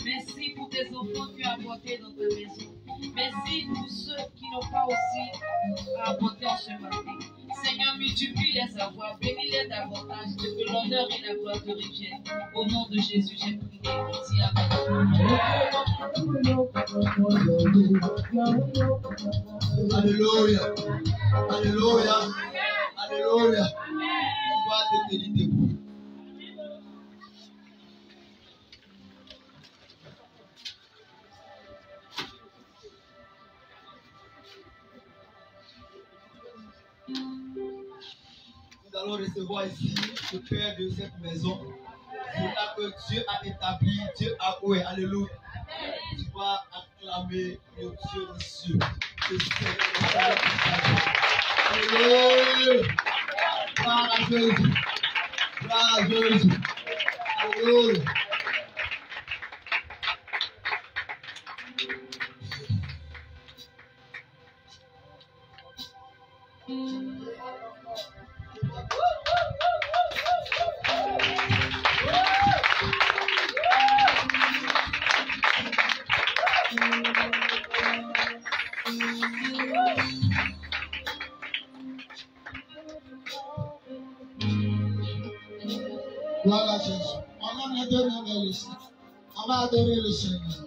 Merci pour tes enfants que tu as apportés dans ta maison. Merci pour ceux qui n'ont pas aussi apporté en ce matin. Seigneur, multiplie les avoirs, bénis-les davantage, que l'honneur et la gloire te reviennent. Au nom de Jésus, j'ai prié. Dis Alléluia. Alléluia. Alléluia. On va te tenir debout. Nous allons recevoir ici le Père de cette maison. C'est là que Dieu a établi, Dieu a oué. Alléluia. Tu vas acclamer le Dieu des cieux. Alléluia. Gloire à Jésus. Gloire à Jésus. Alléluia. Gloire à Jésus. On a adoré le Seigneur. On va adorer le Seigneur.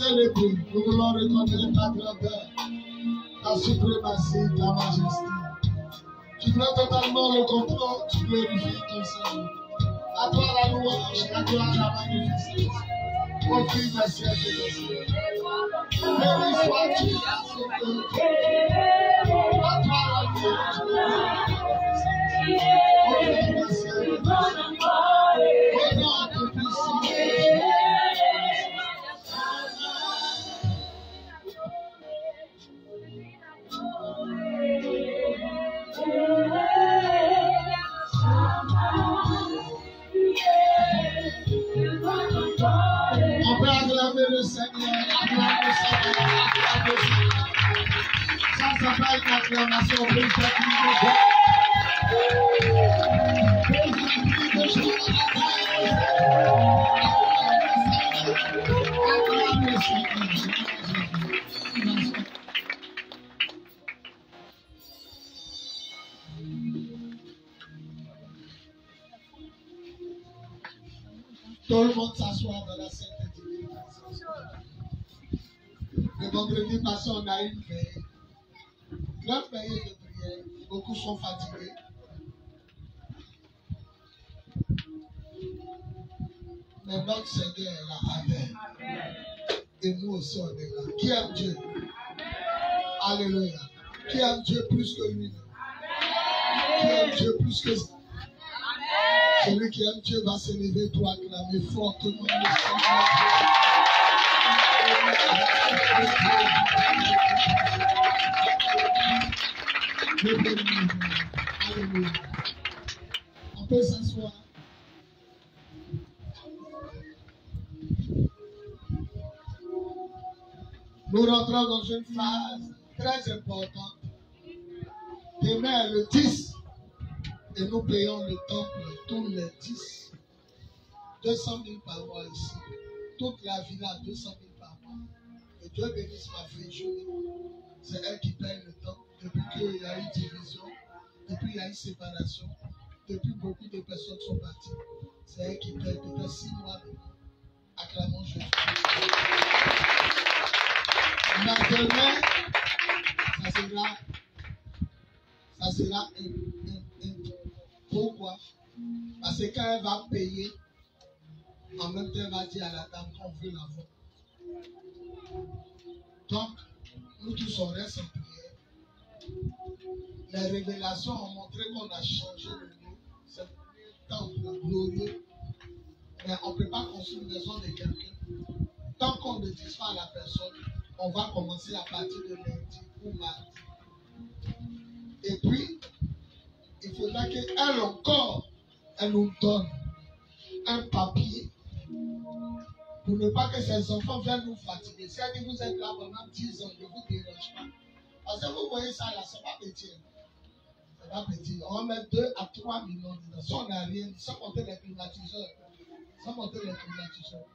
célébrer, nous voulons reconnaître ta grandeur, ta suprématie, ta majesté. Tu prends totalement le contrôle, tu glorifies ton Seigneur. À toi la louange, à toi la magnificence. Au fil des siècles et des siècles. Béni sois-tu, à toi la louange, au fil des siècles et des siècles. Au nom de puissance. On peut acclamer le Seigneur, acclamer le Seigneur, acclamer le Seigneur. Ça s'appelle une acclamation, on peut le faire acclamer le Seigneur. Tout le monde s'assoit dans la sainte intimité. Le vendredi passé, on a eu une veillée. Grande veillée de prière. Beaucoup sont fatigués. Mais notre Seigneur est là. Amen. Et nous aussi, on est là. Qui aime Dieu? Alléluia. Qui aime Dieu plus que lui? Qui aime Dieu plus que ça? Celui qui aime Dieu va se lever pour acclamer fortement le Seigneur. Alléluia. On peut s'asseoir. Nous rentrons dans une phase très importante. Demain, le 10. Et nous payons le temple tous les 10. 200 000 par mois ici. Toute la villa, 200 000 par mois. Et Dieu bénisse ma fille Julie. C'est elle qui paye le temple. Depuis qu'il y a eu division, depuis qu'il y a eu séparation, depuis beaucoup de personnes sont parties. C'est elle qui paye depuis 6 mois maintenant. Acclamons Jésus. Maintenant, ça sera pourquoi? Parce que quand elle va payer, en même temps, elle va dire à la dame qu'on veut la voir. Donc, nous tous on reste en prière. Les révélations ont montré qu'on a changé le lieu. C'est un temple glorieux. Mais on ne peut pas construire une maison de quelqu'un. Tant qu'on ne dit pas à la personne, on va commencer à partir de lundi ou mardi. Et puis, il faudra qu'elle encore, elle nous donne un papier pour ne pas que ses enfants viennent nous fatiguer. Si elle dit vous êtes là pendant 10 ans, ne vous dérange pas. Parce que vous voyez ça là, c'est pas petit. C'est pas petit. On va mettre 2 à 3 millions dedans. Si on n'a rien, sans compter les climatiseurs. Sans compter les climatiseurs.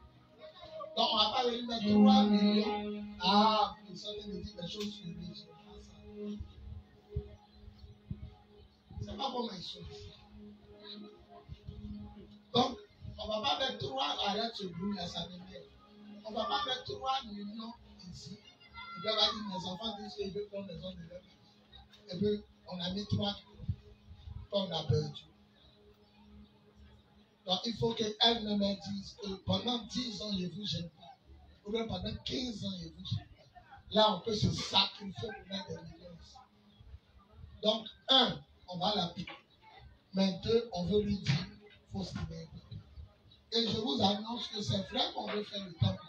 Donc on va pas venir mettre 3 millions. Ah, ils sont en train de dire des choses sur lui. C'est pas comment ils sont. Donc, on ne va pas mettre 3, arrête ce bruit à sa lumière. On ne va pas mettre 3 millions ici. Ils peuvent dire, mes enfants disent qu'ils veulent prendre les hommes de leur vie. Et puis, on a mis 3 tonnes à perdu. Donc, il faut qu'elle me dise que pendant 10 ans, je ne vous gêne pas. Ou bien pendant 15 ans, je ne vous gêne pas. Là, on peut se sacrifier pour mettre des millions ici. Donc, 1, on va l'appeler. Mais 2, on veut lui dire, il faut se libérer. Et je vous annonce que c'est vrai qu'on veut faire le temple.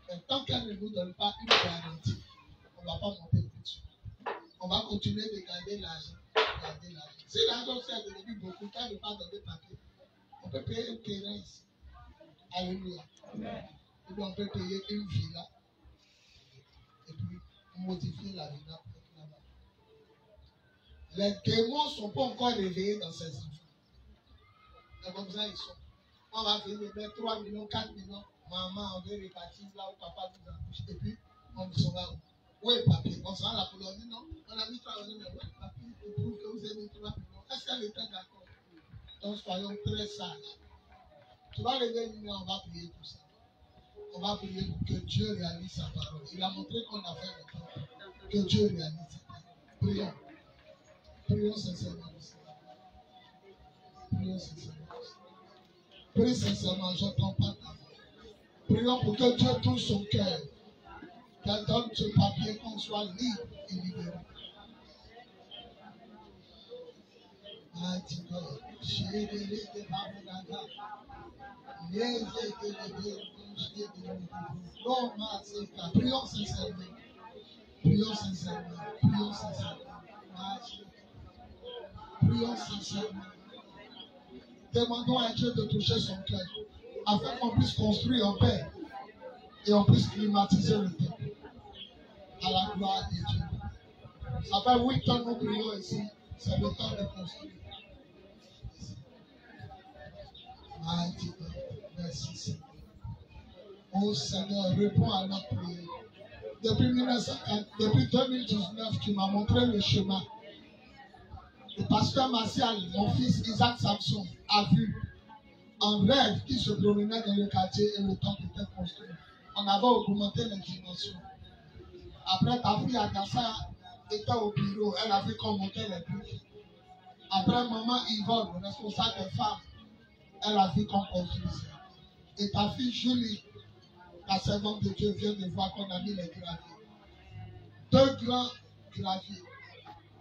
Mais tant qu'elle ne nous donne pas une garantie, on ne va pas monter dessus. On va continuer de garder l'argent. Si l'argent s'est devenu beaucoup, quand elle ne pas donner papier, on peut payer un terrain ici. Alléluia. Et puis on peut payer une villa. Et puis modifier la villa pour être là-bas. Les démons ne sont pas encore réveillés dans ces enfants. C'est comme ça ils sont. On va venir mettre 3 millions, 4 millions. Maman, on veut répartir là où papa nous embauche. Et puis, on s'en va où? Où est le papier? On s'en va là pour leur dire non. On a mis 3 millions, mais où est le papier qui prouve que vous avez mis 3 millions? Est-ce qu'elle était d'accord? Donc, soyons très sages. Tu vas lever une main, on va prier pour ça. On va prier pour que Dieu réalise sa parole. Il a montré qu'on a fait le temps. Que Dieu réalise sa parole. Prions. Prions sincèrement. Prions sincèrement. Prie sincèrement, j'entends pas ta voix. Prions pour que Dieu touche son cœur. Qu'elle donne ce papier, qu'on soit libre et libéré. Mighty God. Prions sincèrement. Prions sincèrement. Prions sincèrement. Prions sincèrement. Demandons à Dieu de toucher son cœur afin qu'on puisse construire en paix et on puisse climatiser le temple à la gloire de Dieu. Ça fait 8 ans que nous prions ici. C'est le temps de construire. Mighty God. Merci Seigneur. Oh Seigneur, réponds à notre prière. Depuis 2019, tu m'as montré le chemin. Le pasteur Martial, mon fils Isaac Samson, a vu un rêve qui se promenait dans le quartier et le temple était construit. On avait augmenté les dimensions. Après, ta fille Agassa était au bureau, elle a vu qu'on montait les briques. Après, maman Yvonne, responsable des femmes, elle a vu qu'on construisait. Et ta fille Julie, la servante de Dieu, vient de voir qu'on a mis les graviers. 2 grands graviers.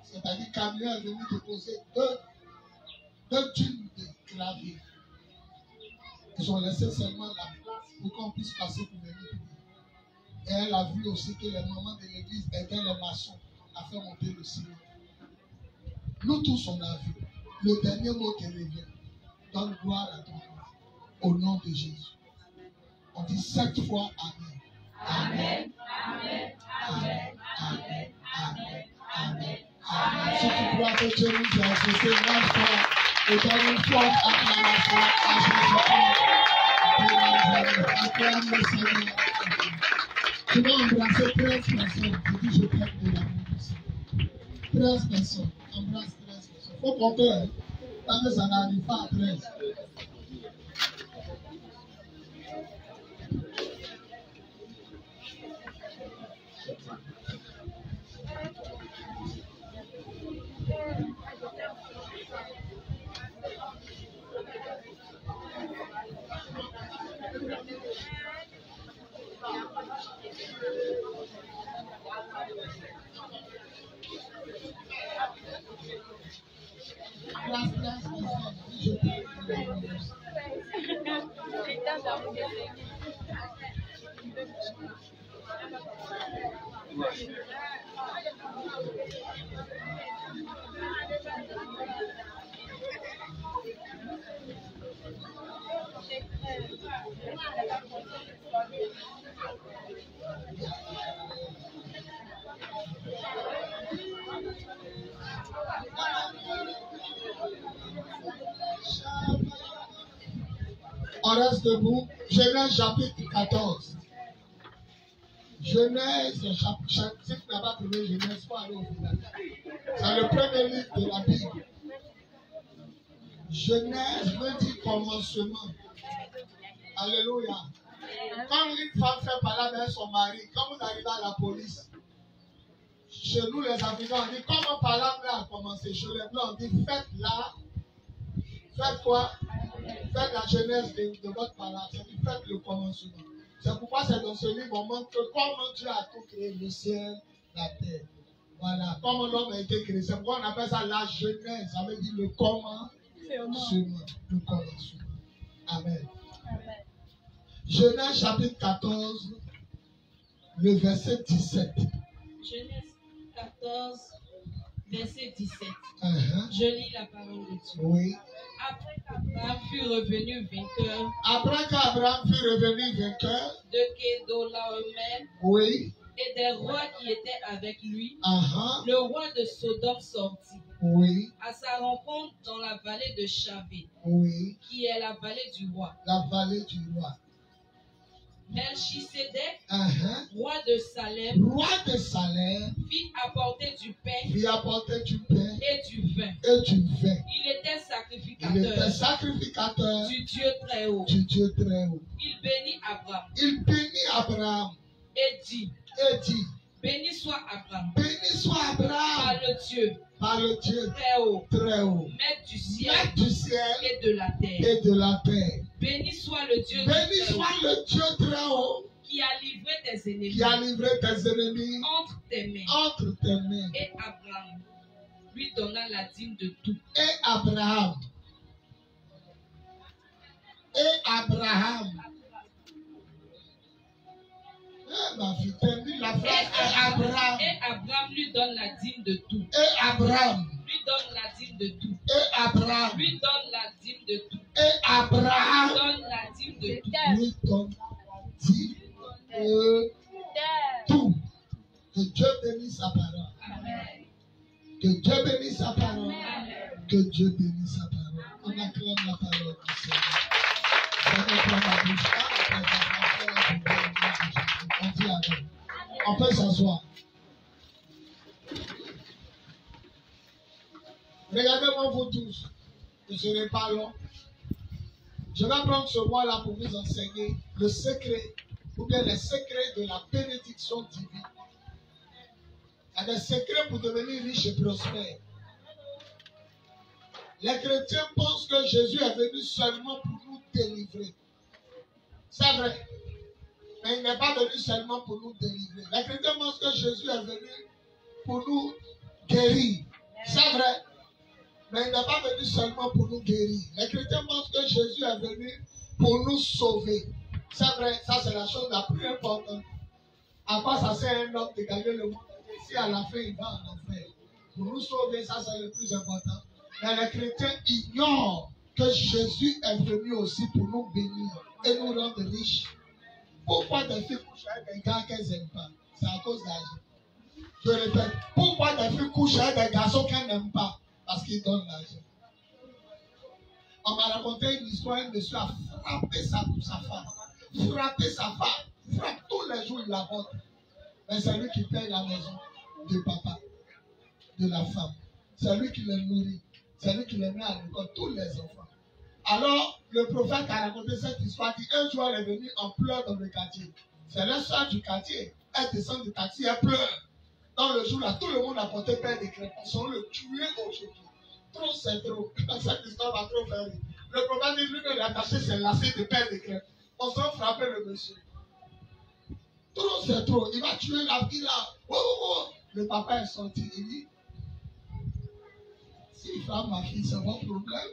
C'est-à-dire qu'un camion est venu déposer 2 tunes de gravier. Ils ont laissé seulement la place pour qu'on puisse passer pour venir prier. Et elle a vu aussi que les mamans de l'église aidaient les maçons à faire monter le ciel. Nous tous on a vu. Le dernier mot te revient. Donne gloire à ton nom. Au nom de Jésus. On dit 7 fois Amen. Amen. Amen. Amen. Amen. Amen. Amen. Amen. Si tu crois que Dieu nous a assisté 9 fois, et donne une forte acclamation à Jésus. Tu vas embrasser 13 personnes. Je dis, je t'aime de l'amour du Seigneur. 13 personnes. Embrasse 13 personnes. Il faut compter. Hein? Tant que ça n'arrive pas à 13. On reste debout. Genèse chapitre 14. Genèse chapitre, si tu n'as pas trouvé Genèse, il faut aller au village. C'est le premier livre de la Bible. Genèse veut dire commencement. Alléluia. Quand une femme fait parler avec son mari, quand vous arrivez à la police, chez nous les Africains, on dit comment parler là a commencé. Chez les Blancs, on dit faites là. Faites quoi? Faites la genèse de votre parole. Faites le commencement. C'est pourquoi c'est dans ce livre on montre que comment Dieu a tout créé, le ciel, la terre. Voilà. Comment l'homme a été créé. C'est pourquoi on appelle ça la genèse. Ça veut dire le commencement. Le commencement. Amen. Amen. Genèse chapitre 14, le verset 17. Genèse 14, verset 17. Je lis la parole de Dieu. Oui. Après qu'Abraham fut revenu vainqueur. De Kedorlaomer. Oui. Et des rois qui étaient avec lui. Le roi de Sodome sortit. Oui. À sa rencontre dans la vallée de Chavé. Oui. Qui est la vallée du roi. La vallée du roi. Melchisédek, roi de Salem, fit apporter du pain et du vin. Il était sacrificateur du Dieu très haut. Il bénit Abraham et dit, béni soit Abraham par le Dieu très haut, maître du ciel et de la terre. Béni soit le Dieu très haut qui a livré tes ennemis entre tes mains. Et Abraham lui donna la dîme de tout. Ma fille, la phrase Abraham. Et Abraham lui donne la dîme de tout. Et Abraham lui donne la dîme de tout. Et Abraham lui donne la dîme de tout. Et Abraham donne la dîme de tout. Lui donne la dîme de tout. Que Dieu bénisse sa parole. Amen. Que Dieu bénisse sa parole. Amen. Que Dieu bénisse sa parole. On acclame la parole du Seigneur. On dit Amen. On peut s'asseoir. Regardez-moi vous tous. Je ne serai pas long. Je vais prendre ce mois-là pour vous enseigner le secret, ou bien les secrets de la bénédiction divine. Il y a des secrets pour devenir riche et prospère. Les chrétiens pensent que Jésus est venu seulement pour nous délivrer. C'est vrai. Mais il n'est pas venu seulement pour nous délivrer. Les chrétiens pensent que Jésus est venu pour nous guérir. C'est vrai. Mais il n'est pas venu seulement pour nous guérir. Les chrétiens pensent que Jésus est venu pour nous sauver. C'est vrai, ça c'est la chose la plus importante. À part ça, c'est un homme de gagner le monde. Si à la fin il va en enfer. Pour nous sauver, ça c'est le plus important. Mais les chrétiens ignorent que Jésus est venu aussi pour nous bénir et nous rendre riches. Pourquoi des filles couchent avec des gars qu'elles n'aiment pas? C'est à cause d'argent. Je répète, pourquoi des filles couchent avec des garçons qu'elles n'aiment pas? Parce qu'ils donnent l'argent. On m'a raconté une histoire, un monsieur a frappé sa femme. Frappé sa femme. Frappe tous les jours, il la vote. Mais c'est lui qui paye la maison de papa, de la femme. C'est lui qui les nourrit. C'est lui qui les met à l'école, tous les enfants. Alors, le prophète a raconté cette histoire. Un jour, elle est venue en pleurs dans le quartier. C'est la soeur du quartier. Elle descend du taxi, elle pleure. Dans le jour-là, tout le monde a porté père de crêpes. Ils sont le tuer aujourd'hui. Trop, c'est trop. Cette histoire va trop faire. Le prophète dit, lui, il a attaché ses lacets de père de crêpes. On s'en frappait le monsieur. Trop, c'est trop. Il va tuer la fille là. Oh, oh, oh. Le papa est sorti. Il dit, s'il frappe ma fille, c'est votre problème.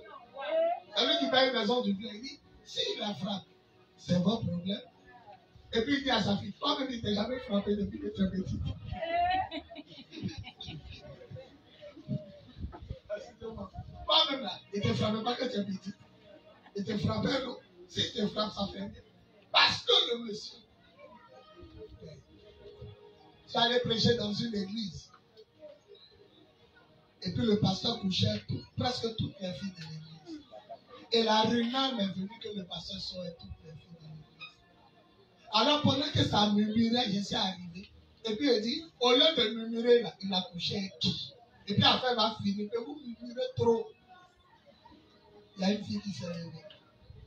C'est lui qui paye une maison du bien. Il dit, s'il la frappe, c'est votre problème. Et puis il dit à sa fille, toi-même, il ne t'a jamais frappé depuis que tu es petite. Toi-même là, il ne te frappait pas que tu es petite. Il te frappait, non. Si tu te frappes, ça fait bien. Parce que le monsieur, j'allais prêcher dans une église. Et puis le pasteur couchait presque toutes les filles de l'église. Et la rumeur m'est venue que le pasteur saurait toutes les filles de l'église. Alors pendant que ça murmurait, je suis arrivé. Et puis il dit, au lieu de murmurer là, il a couché avec qui? Et puis après il va finir, que vous murmurez trop. Il y a une fille qui s'est levée.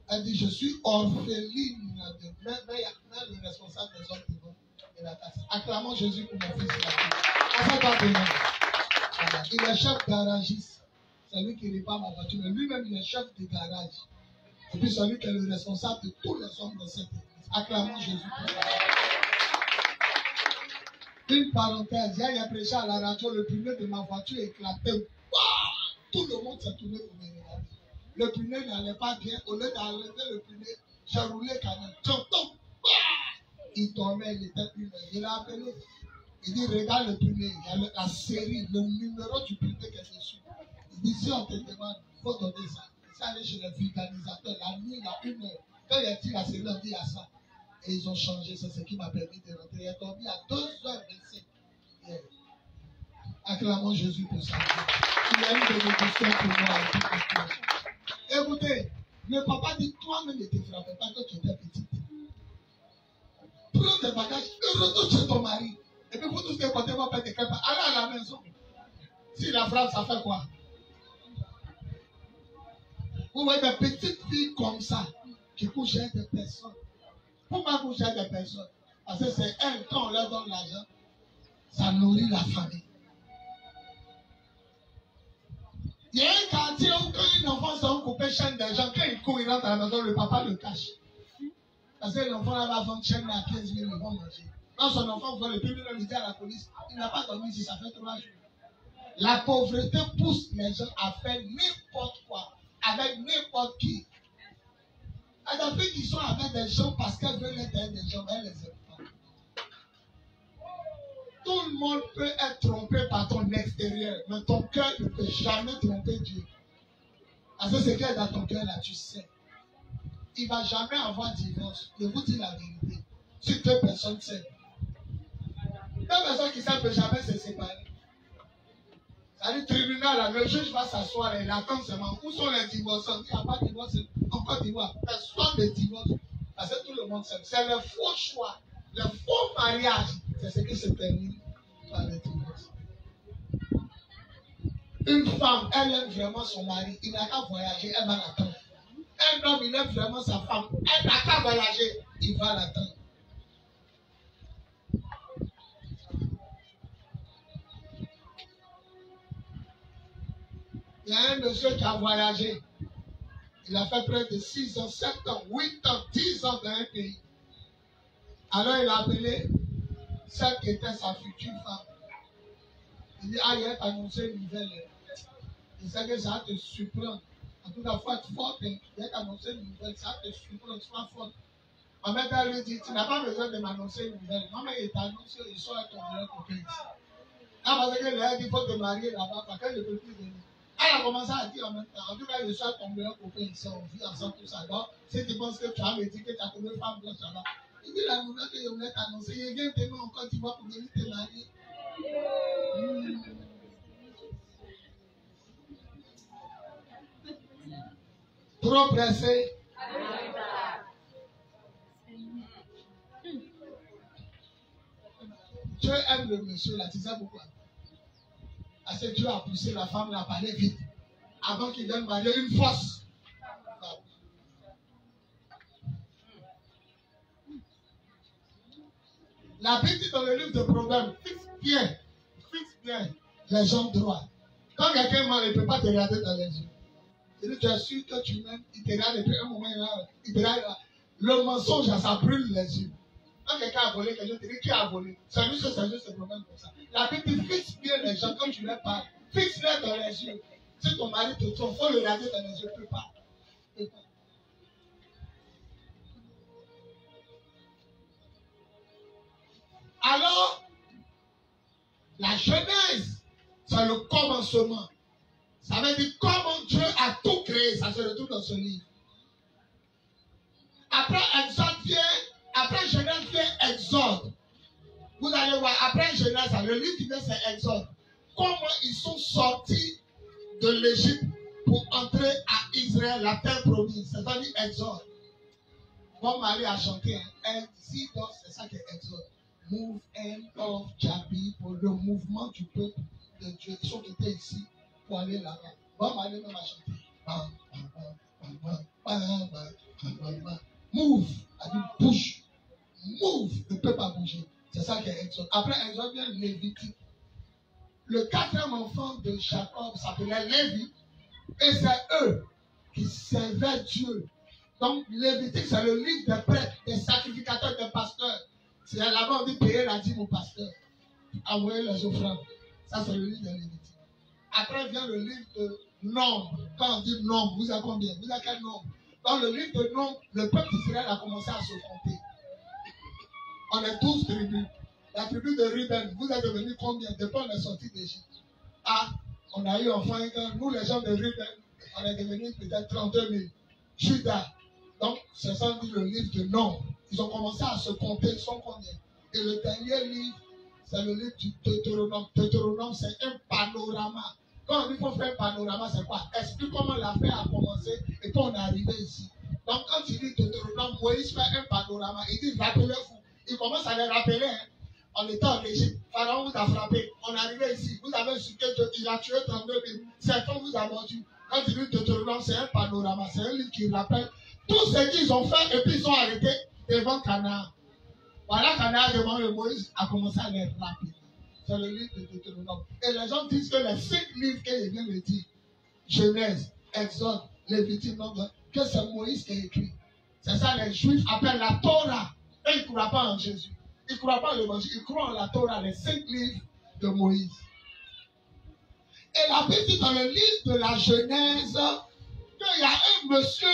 Elle dit, je suis orpheline de même le responsable des hommes de la tasse. Acclamons Jésus pour mon fils. Il est chef garagiste. C'est lui qui répare ma voiture. Mais lui-même, il est chef de garage. Et puis, c'est lui qui est le responsable de tous les hommes de cette église. Acclamons Jésus. Une parenthèse. Hier, il a prêché à la radio. Le pneu de ma voiture éclatait. Wow! Tout le monde s'est tourné pour me regarder. Le pneu n'allait pas bien. Au lieu d'enlever le pneu, j'ai roulé quand même. Il dormait, il était une heure. Il a appelé. Il dit, regarde le pneu, il y a la série, le numéro du pneu qui est dessus. Il dit, si on te demande, il faut donner ça. C'est aller chez les vulgarisateurs, la nuit, il y a une heure. Quand il y a dit la série, on dit à ça. Et ils ont changé, c'est ce qui m'a permis de rentrer. Il est dormi à 2h25. Yeah. Acclamons Jésus pour ça. Il y a une bénédiction pour moi. Écoutez, le papa dit, toi-même ne te frappais pas quand tu étais petite. bagages et retourne chez ton mari. Et puis, vous tous les côtés, vont faire des crêpes. Allez à la maison. Si la frappe, ça fait quoi? Vous voyez des petites filles comme ça qui couchent avec des personnes. Pourquoi coucher avec des personnes? Parce que c'est elles, quand on leur donne l'argent, ça nourrit la famille. Il y a un quartier où quand un enfant s'en couper chaîne des gens, quand il court, il rentre à la maison, le papa le cache. Parce que l'enfant là va vendre chaîne à 15 000, ils vont manger. Quand son enfant voit le public lui dit à la police, il n'a pas dormi si ça fait 3 jours. La pauvreté pousse les gens à faire n'importe quoi, avec n'importe qui. Il y a des filles qui sont avec des gens parce qu'elles veulent être avec des gens, mais elles les aiment pas. Tout le monde peut être trompé par ton extérieur, mais ton cœur ne peut jamais tromper Dieu. Parce que ce qu'il y a dans ton cœur là, tu sais. Il ne va jamais avoir divorce. Je vous dis la vérité. Si deux personnes s'aiment. Deux personnes qui s'aiment ne peuvent jamais se séparer. C'est-à-dire, tribunal, là, le juge va s'asseoir et il attend seulement. Où sont les divorceurs? Il n'y a pas de divorce. En Côte d'Ivoire, personne ne divorce. Parce que tout le monde s'aime. C'est le faux choix. Le faux mariage. C'est ce qui se termine par le divorce. Une femme, elle aime vraiment son mari. Il n'a qu'à voyager, elle va l'attendre. Un homme, il aime vraiment sa femme. Elle n'a qu'à voyager, il va l'attendre. Il y a un monsieur qui a voyagé. Il a fait près de 6 ans, 7 ans, 8 ans, 10 ans dans un pays. Alors il a appelé celle qui était sa future femme. Il dit, ah, il a annoncé une nouvelle. Il sait que ça va te surprendre. En tout cas, il faut être forte. Il a annoncé une nouvelle, ça va te surprendre, sois forte. Ma mère lui dit, tu n'as pas besoin de m'annoncer une nouvelle. Maman, il t'a annoncé, il sort avec ton meilleur copain ici. Ah, parce que là, il faut te marier là-bas, parce qu'elle ne peut plus venir. Elle a commencé à dire en même temps, en tout cas, je suis avec ton meilleur copain ici, on vit ensemble, tout ça. Donc, si tu penses que tu as me dit que tu as trouvé une femme blanche là-bas, il dit la nouvelle que je voulais t'annoncer, il vient demain encore, tu vas pour venir te marier. Trop pressé. Dieu aime le monsieur là, tu sais pourquoi? Parce que Dieu a poussé la femme là à parler vite. Avant qu'il vienne marier une force. La Bible dit dans le livre de Proverbes, fixe bien les jambes droites. Quand quelqu'un ment, il ne peut pas te regarder dans les yeux. Il dit, tu es sûr que tu m'aimes, il te regarde et puis un moment, il te regarde. Le mensonge, ça brûle les yeux. Quand quelqu'un a volé, quelqu'un te dit, qui a volé? C'est juste ce problème comme ça. La Bible dit, fixe bien les gens quand tu leur parles. Fixe-les dans les yeux. Si ton mari te trompe, il faut le regarder dans les yeux, il ne peut pas. Alors, la Genèse, c'est le commencement. Ça veut dire comment Dieu a tout créé. Ça se retrouve dans ce livre. Après Genèse vient Exode. Vous allez voir, après Genèse, le livre qui vient, c'est Exode. Comment ils sont sortis de l'Égypte pour entrer à Israël, la terre promise. C'est-à-dire Exode. Mon mari a chanté Exode, c'est ça qui est Exode. Move end of Jabi pour le mouvement du peuple de Dieu. Ils sont étaient ici pour aller là-bas. Bon, mari même a chanté. Move, a dit bouge. Move, le peuple a bougé. C'est ça qui est Exode. Après Exode vient Lévitique. Le 4e enfant de Jacob s'appelait Lévi. Et c'est eux qui servaient Dieu. Donc, Lévitique, c'est le livre des prêtres, des sacrificateurs, des pasteurs. C'est là-bas on dit payer la dîme au pasteur. Envoyer les offrandes. Ça, c'est le livre de Lévitique. Après vient le livre de Nombre. Quand on dit nombre, vous avez combien? Vous avez quel nombre? Dans le livre de Nombre, le peuple d'Israël a commencé à se compter. On est 12 tribus. La tribu de Ruben, vous êtes devenus combien? Depuis on est sorti d'Égypte. Ah, on a eu enfin, nous les gens de Ruben, on est devenus peut-être 32 000. Judas. Donc, c'est ça dit le livre de Nombre. Ils ont commencé à se compter, ils sont combien? Et le dernier livre, c'est le livre du Deutéronome. Deutéronome, c'est un panorama. Quand on dit qu'il faut faire un panorama, c'est quoi? Explique comment l'affaire a commencé et puis on est arrivé ici. Donc, quand il dit Deutéronome, Moïse fait un panorama. Il dit, rappelez-vous, Il commence à les rappeler. Hein. On était en Égypte. Pharaon vous a frappé. On est arrivé ici. Vous avez insulté Dieu. Il a tué 32 000. Certains vous a mordu. Quand il dit Deutéronome, c'est un panorama. C'est un livre qui rappelle tout ce qu'ils ont fait et puis ils sont arrêtés devant Canaan. Voilà, Canaan devant le Moïse a commencé à les rappeler. C'est le livre de Deutéronome. Et les gens disent que les 5 livres qu'il vient de dire, Genèse, Exode, Lévitique, Nombre, que c'est Moïse qui a écrit. C'est ça les Juifs appellent la Torah. Et ils ne croient pas en Jésus. Ils ne croient pas en l'Évangile. Ils croient en la Torah, les 5 livres de Moïse. Et la Bible dit dans le livre de la Genèse qu'il y a un monsieur,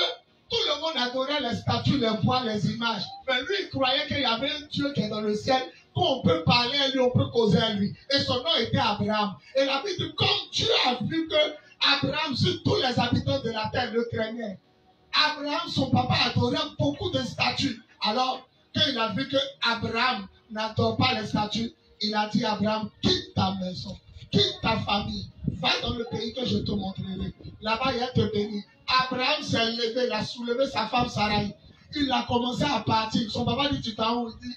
tout le monde adorait les statues, les bois, les images. Mais lui, il croyait qu'il y avait un Dieu qui est dans le ciel, qu'on peut parler à lui, on peut causer à lui. Et son nom était Abraham. Et la Bible dit, comme Dieu a vu que Abraham, sur tous les habitants de la terre, le craignaient. Abraham, son papa, adorait beaucoup de statues. Alors, quand il a vu que Abraham n'adore pas les statues, il a dit à Abraham, quitte ta maison, quitte ta famille, va dans le pays que je te montrerai. Là-bas, il a te béni. Abraham s'est levé, il a soulevé sa femme Sarai. Il a commencé à partir. Son papa dit, tu t'en où? Il dit,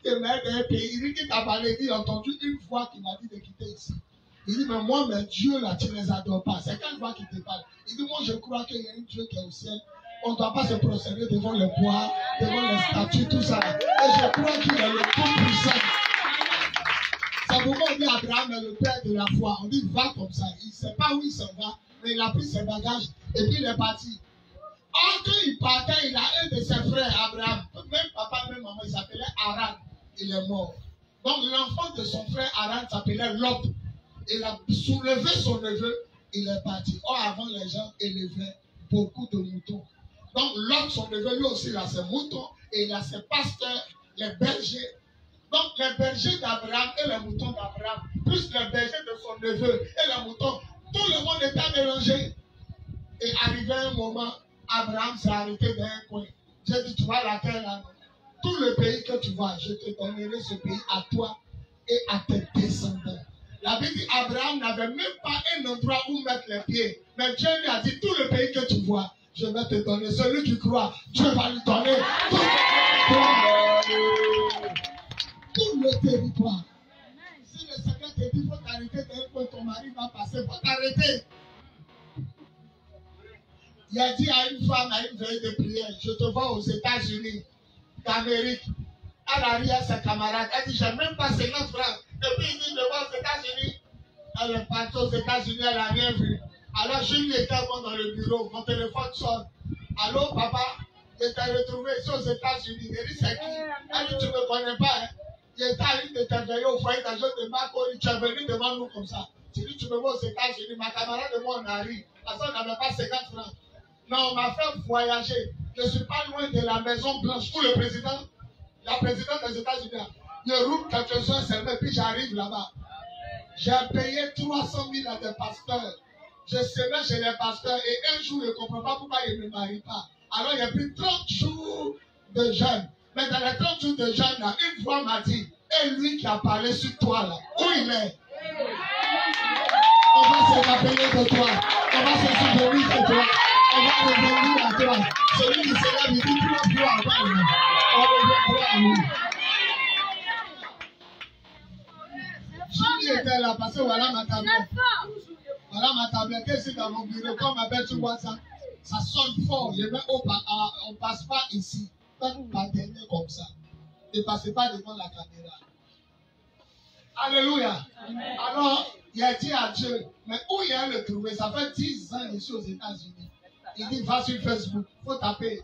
il m'a d'un pays. Il dit qu'il t'a parlé, il a entendu une voix qui m'a dit de quitter ici. Il dit, mais moi, mes dieux là, tu ne les adores pas. C'est quelle voix qui te parle? Il dit, moi, je crois qu'il y a un Dieu qui est au ciel. On ne doit pas se procéder devant le bois, devant les statues, tout ça. Et je crois qu'il est le Tout-Puissant. C'est pourquoi on dit Abraham est le père de la foi. On dit, va comme ça. Il ne sait pas où il s'en va, mais il a pris ses bagages et puis il est parti. Or, quand il partait, il a un de ses frères, Abraham. Même papa, même maman, il s'appelait Haran. Il est mort. Donc, l'enfant de son frère Haran s'appelait Lot. Il a soulevé son neveu, il est parti. Or, avant, les gens élevaient beaucoup de moutons. Donc, Lot, son neveu, lui aussi, il a ses moutons et il a ses pasteurs, les bergers. Donc, les bergers d'Abraham et les moutons d'Abraham, plus les bergers de son neveu et les moutons, tout le monde était mélangé. Et arrivé un moment, Abraham s'est arrêté dans un coin. J'ai dit, tu vois la terre là, tout le pays que tu vois, je te donnerai ce pays à toi et à tes descendants. La Bible dit, Abraham n'avait même pas un endroit où mettre les pieds. Mais Dieu lui a dit, tout le pays que tu vois, je vais te donner. Celui qui croit, Dieu va lui donner tout le territoire. Si le Seigneur te dit, il faut t'arrêter d'un coin, ton mari va passer, il faut t'arrêter. Il a dit à une femme, à une veille de prière, je te vois aux États-Unis d'Amérique. Elle arrive à sa camarade, elle dit, j'ai même pas 50 francs. Et puis il dit, je vois aux États-Unis. Elle est partie aux États-Unis, elle n'a rien vu. Alors je lui étais dans le bureau, mon téléphone sonne. Allô papa, je t'ai retrouvé ici aux États-Unis. Il dit, c'est qui? Elle dit, tu ne me connais pas. Hein? J'étais à une de tes veillées au foyer d'agent de Marco, tu es venu devant nous comme ça. Tu dis, tu me vois aux États-Unis, ma camarade et moi on arrive. Parce qu'on n'avait pas 50 francs. Non, on m'a fait voyager. Je ne suis pas loin de la Maison Blanche où le président, la présidente des États-Unis, je roule quelques heures seulement, puis j'arrive là-bas. J'ai payé 300 000 à des pasteurs. Je semais chez les pasteurs et un jour, je ne comprends pas pourquoi ils ne me marient pas. Alors, il y a pris 30 jours de jeûne. Mais dans les 30 jours de jeûne, là, une fois m'a dit, et lui qui a parlé sur toi, là, où il est? On va se rappeler de toi. On va se souvenir de toi. On va revenir à toi. Celui qui s'est là, il dit, tu vas voir. On reviendra à lui. Julie était là parce que voilà ma tablette. Voilà ma tablette. Qu'est-ce que dans mon bureau? Quand on m'appelle sur WhatsApp, ça sonne fort. On ne passe pas ici. Pas dernier comme ça. Ne passez pas devant la caméra. Alléluia. Amen. Alors, il a dit à Dieu, mais où il a le trouvé? Ça fait 10 ans ici aux États-Unis. Il dit, va sur Facebook, il faut taper.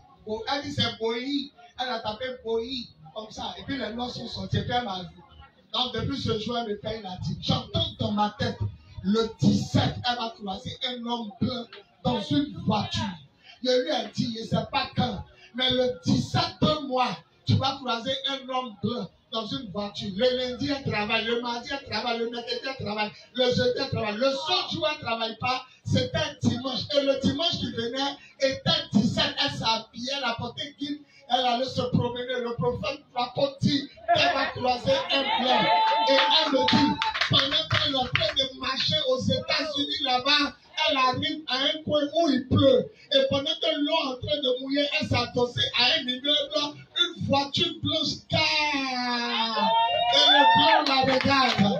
Elle dit, c'est Boyi. Elle a tapé Boyi comme ça. Et puis les noms sont sortis. Puis elle m'a vu. Donc, depuis ce jour, elle me paye la dîme. J'entends dans ma tête, le 17, elle va croiser un homme blanc dans une voiture. Je lui ai dit, je ne sais pas quand, mais le 17 mois, tu vas croiser un homme blanc dans une voiture. Le lundi, elle travaille, le mardi, elle travaille, le mercredi, elle travaille, le jeudi, elle travaille. Le seul jour, elle ne travaille pas, c'était dimanche. Et le dimanche qui venait était 17, elle s'habillait, elle apportait guide. Elle allait se promener. Le prophète rapporte dit qu'elle va croiser un blanc. Et elle me dit, pendant qu'elle est en train de marcher aux États-Unis là-bas, elle arrive à un coin où il pleut. Et pendant que l'eau est en train de mouiller, elle s'est adossée à un immeuble. Une voiture blanche car. Et le blanc la regarde.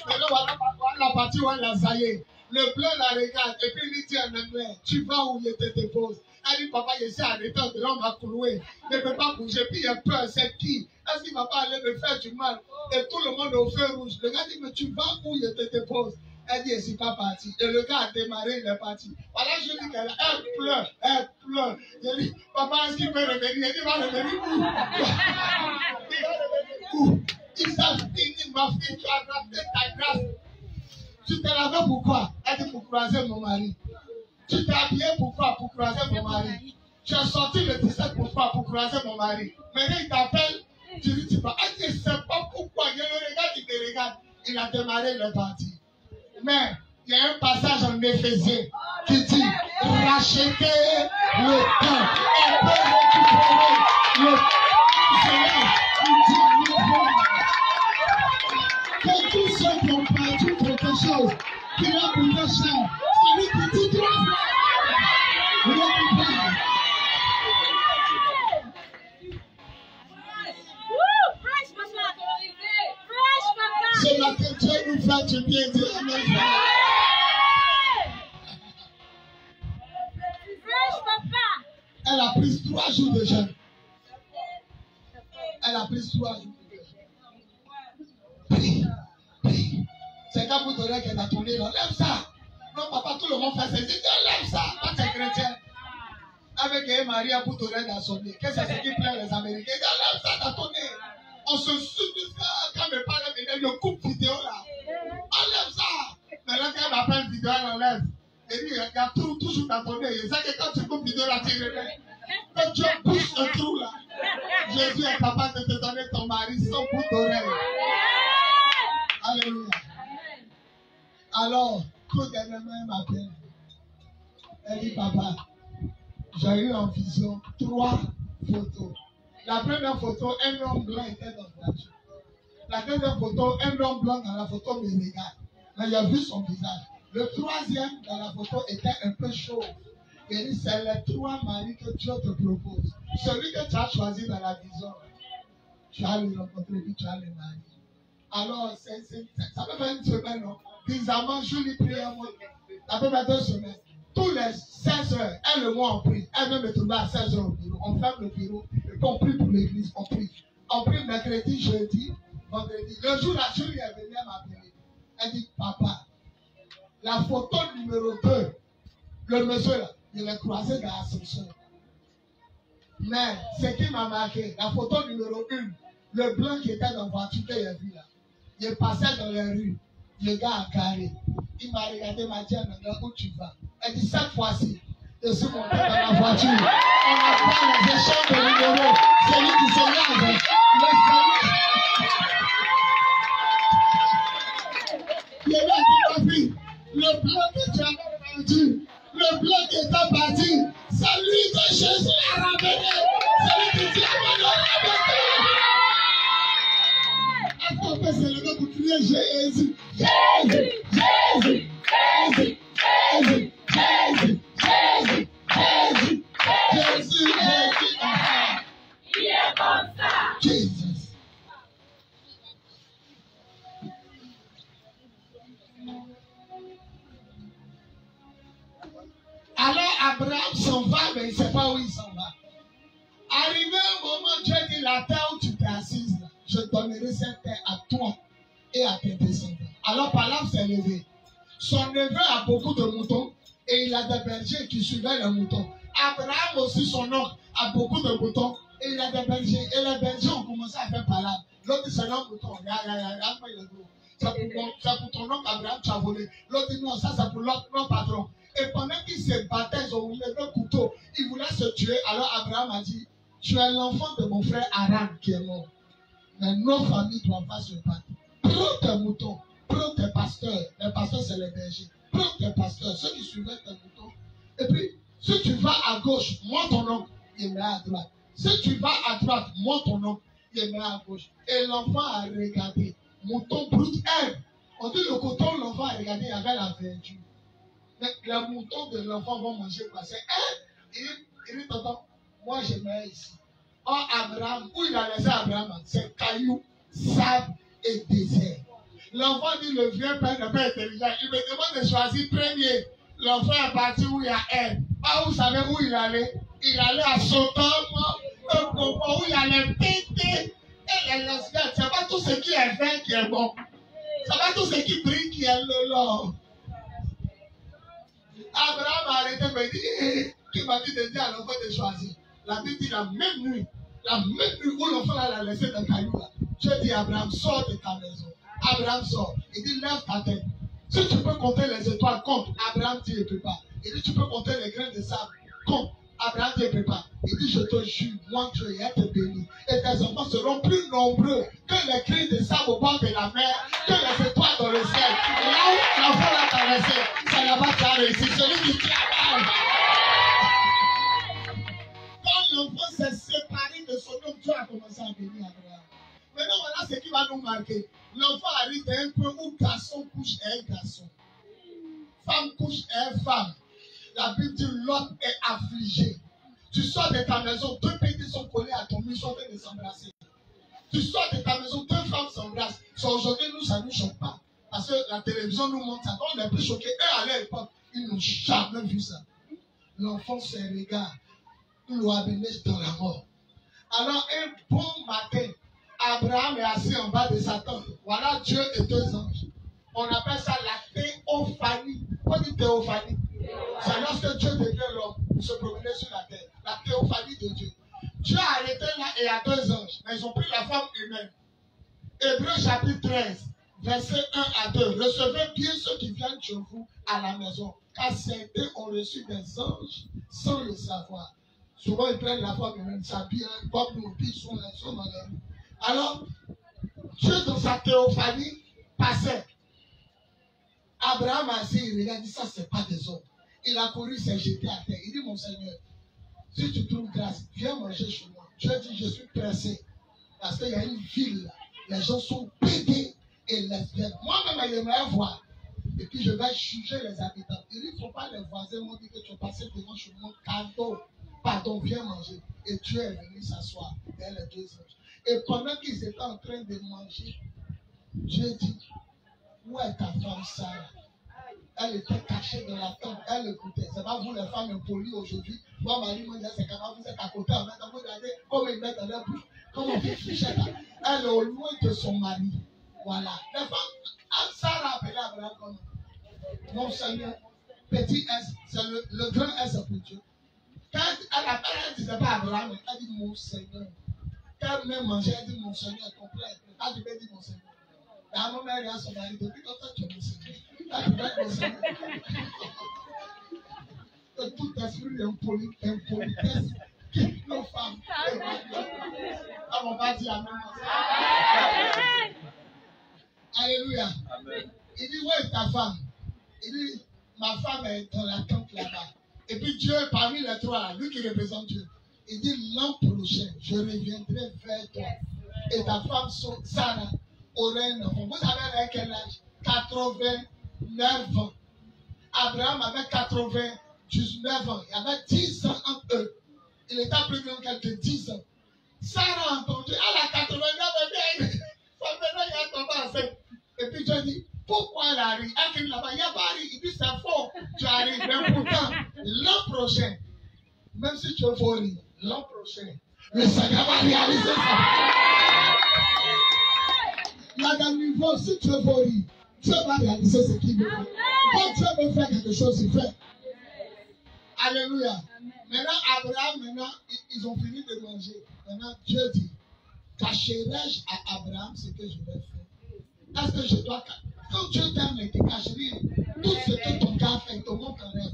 Et là, voilà la partie où elle a zaillé. Le blanc la regarde. Et puis il lui dit à Emmanuel, tu vas où je te dépose. Elle dit, papa, je suis arrêté, on m'a cloué. Je ne peux pas bouger. Puis il a peur, c'est qui? Est-ce qu'il ne va pas aller me faire du mal? Et tout le monde est au feu rouge. Le gars dit, mais tu vas où je te dépose? Elle dit, je ne suis pas parti. Et le gars a démarré, il est parti. Voilà, je dis qu'elle pleure, elle pleure. Je dis, papa, est-ce qu'il peut revenir? Il dit, il va revenir où? Il va revenir où? Il s'est fini, ma fille, tu as raté ta grâce. Tu t'es lavé pourquoi? Elle dit, pour croiser mon mari. Tu t'es habillé pourquoi? Pour croiser mon mari. Tu as sorti le 17 pourquoi? Pour croiser mon mari. Maintenant, il t'appelle, tu lui dis pas. Elle dit, je ne sais pas pourquoi. Il le regarde, il te regarde. Il a démarré, il est parti. Mais il y a un passage en Éphésiens qui dit rachetez le temps. On peut récupérer le Seigneur. Que tous ceux qui ont perdu quelque chose, qui l'ont coûté cher, celui qui dit trois fois, récupère. Ce matin, Dieu nous fait du bien, Dieu nous fait. Elle a pris 3 jours de jeûne. Elle a pris 3 jours de jeûne. Prie, prie. C'est quand vous donnez qu'elle a tourné là. Lève ça. Non, papa, tout le monde fait ses idées. Lève ça. Pas tes chrétiens. Avec Maria pour donner dans son nez. Qu'est-ce que c'est qui plaît les Américains? Lève ça dans ton nez. On se souvient quand mes parents me disent, je coupe vidéo là. Enlève ça. Maintenant qu'elle m'appelle vidéo, elle enlève. Et puis, il y a toujours dans ton nez. Et ça que quand tu coupes vidéo là, tu reviens. Quand tu bouches un trou là, Jésus est capable de te donner ton mari sans bout d'oreille. Alléluia. Alors, tout dernièrement m'appelle. Elle dit, papa, j'ai eu en vision 3 photos. La première photo, un homme blanc était dans la voiture. La deuxième photo, un homme blanc dans la photo me regarde. Mais j'ai vu son visage. Le troisième dans la photo était un peu chauve. Il dit, c'est les 3 maris que Dieu te propose. Celui que tu as choisi dans la vision, tu as le rencontré, puis tu as le marié. Alors, ça peut faire une semaine, non? Bizarrement, je lui prie un mois. Ça peut faire 2 semaines. Tous les 16 heures, elle le mois on prie. Elle vient me trouver à 16 heures au bureau. On ferme le bureau et puis on prie pour l'église. On prie. On prie mercredi, jeudi, vendredi. Le jour là, je lui ai venu m'appeler. Elle dit, papa, la photo numéro 2, le monsieur là, il l'a croisé dans l'ascenseur. Mais ce qui m'a marqué, la photo numéro 1, le blanc qui était dans la voiture que j'ai vu là, il passait dans les rues. Le gars a carré. Il m'a regardé, m'a dit, où tu vas? Elle dit, cette fois-ci, je suis monté dans la voiture. On a pris les échanges de numéros. Celui qui se lève, le gars dit, ma fille, le blanc que tu as vendu, le blanc qui était parti, c'est lui que Jésus a ramené. C'est lui qui dit, est-ce qu'on peut se lever pour crier Jésus? Jésus, Jésus, Jésus, Jésus, Jésus, Jésus, Jésus, Jésus, Jésus. Il est comme ça. Jesus. Alors Abraham s'en va, mais il ne sait pas où il s'en va. Arrivé un moment, Dieu dit, la terre où tu t'es assise, je donnerai cette terre à toi et à tes descendants. Alors Balaam s'est levé. Son neveu a beaucoup de moutons et il a des bergers qui suivaient les moutons. Abraham aussi, son oncle, a beaucoup de moutons et il a des bergers. Et les bergers ont commencé à faire Balaam. L'autre dit, c'est un mouton. C'est pour ton oncle Abraham, tu as volé. L'autre dit, non, ça c'est pour notre patron. Et pendant qu'ils se battaient, ils ont levé un couteau. Ils voulaient se tuer. Alors Abraham a dit, tu es l'enfant de mon frère Aram qui est mort. Mais nos familles doivent pas se battre. Prends tes moutons, prends tes pasteurs. Les pasteurs, c'est les bergers. Prends tes pasteurs, ceux qui suivaient tes moutons. Et puis, si tu vas à gauche, moi ton oncle, il met à droite. Si tu vas à droite, moi ton oncle, il met à gauche. Et l'enfant a regardé. Mouton brut, on dit le coton, l'enfant a regardé, il y avait la verdure. Mais les moutons de l'enfant vont manger quoi? C'est il dit, tonton, moi je mets ici. Or Abraham, où il a laissé Abraham, c'est cailloux, sable et désert. L'enfant dit, le vieux père n'est pas intelligent. Il me demande de choisir premier. L'enfant est parti où il y a elle. Ah, vous savez où il allait? Il allait à Sodome, où il allait péter. Et les lesbiennes, c'est pas tout ce qui est vert qui est bon. C'est pas tout ce qui brille qui est l'or. Abraham a arrêté de me dire, qui m'a dit de dire à l'enfant de choisir. La Bible dit la même nuit où l'enfant l'a laissé dans le caillou là. Dieu dit Abraham, sors de ta maison. Abraham sort. Il dit lève ta tête. Si tu peux compter les étoiles, compte. Abraham dit il ne peut pas. Il dit tu peux compter les grains de sable. Compte. Abraham dit il ne peut pas. Il dit je te jure, moi Dieu, et te béni. Et tes enfants seront plus nombreux que les grains de sable au bord de la mer, que les étoiles dans le ciel. Et là où l'enfant l'a traversé, c'est là-bas que tu as réussi. Celui qui travaille. Quand l'enfant s'est séparé de son homme, Dieu a commencé à bénir Abraham. Maintenant, voilà ce qui va nous marquer. L'enfant arrive d'un peu où garçon couche et un garçon. Femme couche et une femme. La Bible dit l'homme est affligé. Tu sors de ta maison, deux pétés sont collés à ton mur, ils sont en train de s'embrasser. Tu sors de ta maison, deux femmes s'embrassent. Aujourd'hui, nous, ça ne nous choque pas. Parce que la télévision nous montre ça. Quand on est plus choqués, eux, à l'époque, ils n'ont jamais vu ça. L'enfant se regarde. Ils l'ont abîmé dans la mort. Alors, un bon matin, Abraham est assis en bas de sa tente. Voilà Dieu et deux anges. On appelle ça la théophanie. On dit théophanie. C'est lorsque Dieu devient l'homme, il se promenait sur la terre. La théophanie de Dieu. Dieu a arrêté là et il y a deux anges. Mais ils ont pris la forme humaine. Hébreux chapitre 13, versets 1 à 2. Recevez bien ceux qui viennent chez vous à la maison. Car certains ont reçu des anges sans le savoir. Souvent ils prennent la forme humaine, s'habillent comme nous, puis ils sont dans les rues. Alors, Dieu dans sa théophanie passait. Abraham a dit, il a dit ça, c'est pas des hommes. Il a couru, s'est jeté à terre. Il dit, mon Seigneur, si tu trouves grâce, viens manger chez moi. Dieu dit, je suis pressé. Parce qu'il y a une ville là. Les gens sont pédés et lesbiennes. Moi-même, j'aimerais voir. Et puis, je vais juger les habitants. Il dit, il ne faut pas les voisins m'ont dit que tu es passé devant chez moi. Cadeau. Pardon, viens manger. Et Dieu est venu s'asseoir vers les deux anges. Et pendant qu'ils étaient en train de manger, Dieu dit, où est ta femme Sarah? Elle était cachée dans la tente, elle écoutait. C'est pas vous les femmes impolies aujourd'hui. Moi, Marie me dit, c'est quand vous êtes à côté, en même temps, vous regardez comme ils mettent dans leur bouche, comme on fait fichette. Elle est au loin de son mari. Voilà. Les femmes, Sarah appelait Abraham comme mon Seigneur, petit S, c'est le grand S pour Dieu. Quand elle appelle, elle ne disait pas Abraham, elle dit mon Seigneur. Quand elle même mangeait, elle dit mon Seigneur complet. Elle devait dire mon Seigneur. La maman elle a son mari, depuis longtemps tu es mon Seigneur. Elle devait être mon Seigneur. Et tout esprit d'impolitesse quitte nos femmes. Ah, on va dire Amen. Alléluia. Amen. Il dit, où est ta femme? Il dit, ma femme est dans la tente là-bas. Et puis Dieu, parmi les trois, lui qui représente Dieu, il dit, l'an prochain, je reviendrai vers toi. Et ta femme, Sarah, aurait un enfant. Vous savez avec quel âge? 89 ans. Abraham avait 99 ans. Il y avait 10 ans entre eux. Il était plus grand qu'elle de 10 ans. Sarah a entendu, elle a 89 ans, il a tombé enceinte. Et puis Dieu dit, pourquoi elle arrive? Elle crie là-bas, il n'y a pas arrivé. Il dit, c'est faux. Tu arrives. Mais pourtant, l'an prochain, même si tu es faux, l'an prochain, le Seigneur va réaliser ça. Madame Niveau, si tu es faux, Dieu va réaliser ce qu'il veut. Quand Dieu veut faire quelque chose, il fait. Alléluia. Maintenant, Abraham, ils ont fini de manger. Maintenant, Dieu dit, cacherai-je à Abraham ce que je vais faire? Est-ce que je dois... Quand Dieu t'aime et te cacherait, tout ce que ton gars fait, il te montre en rêve.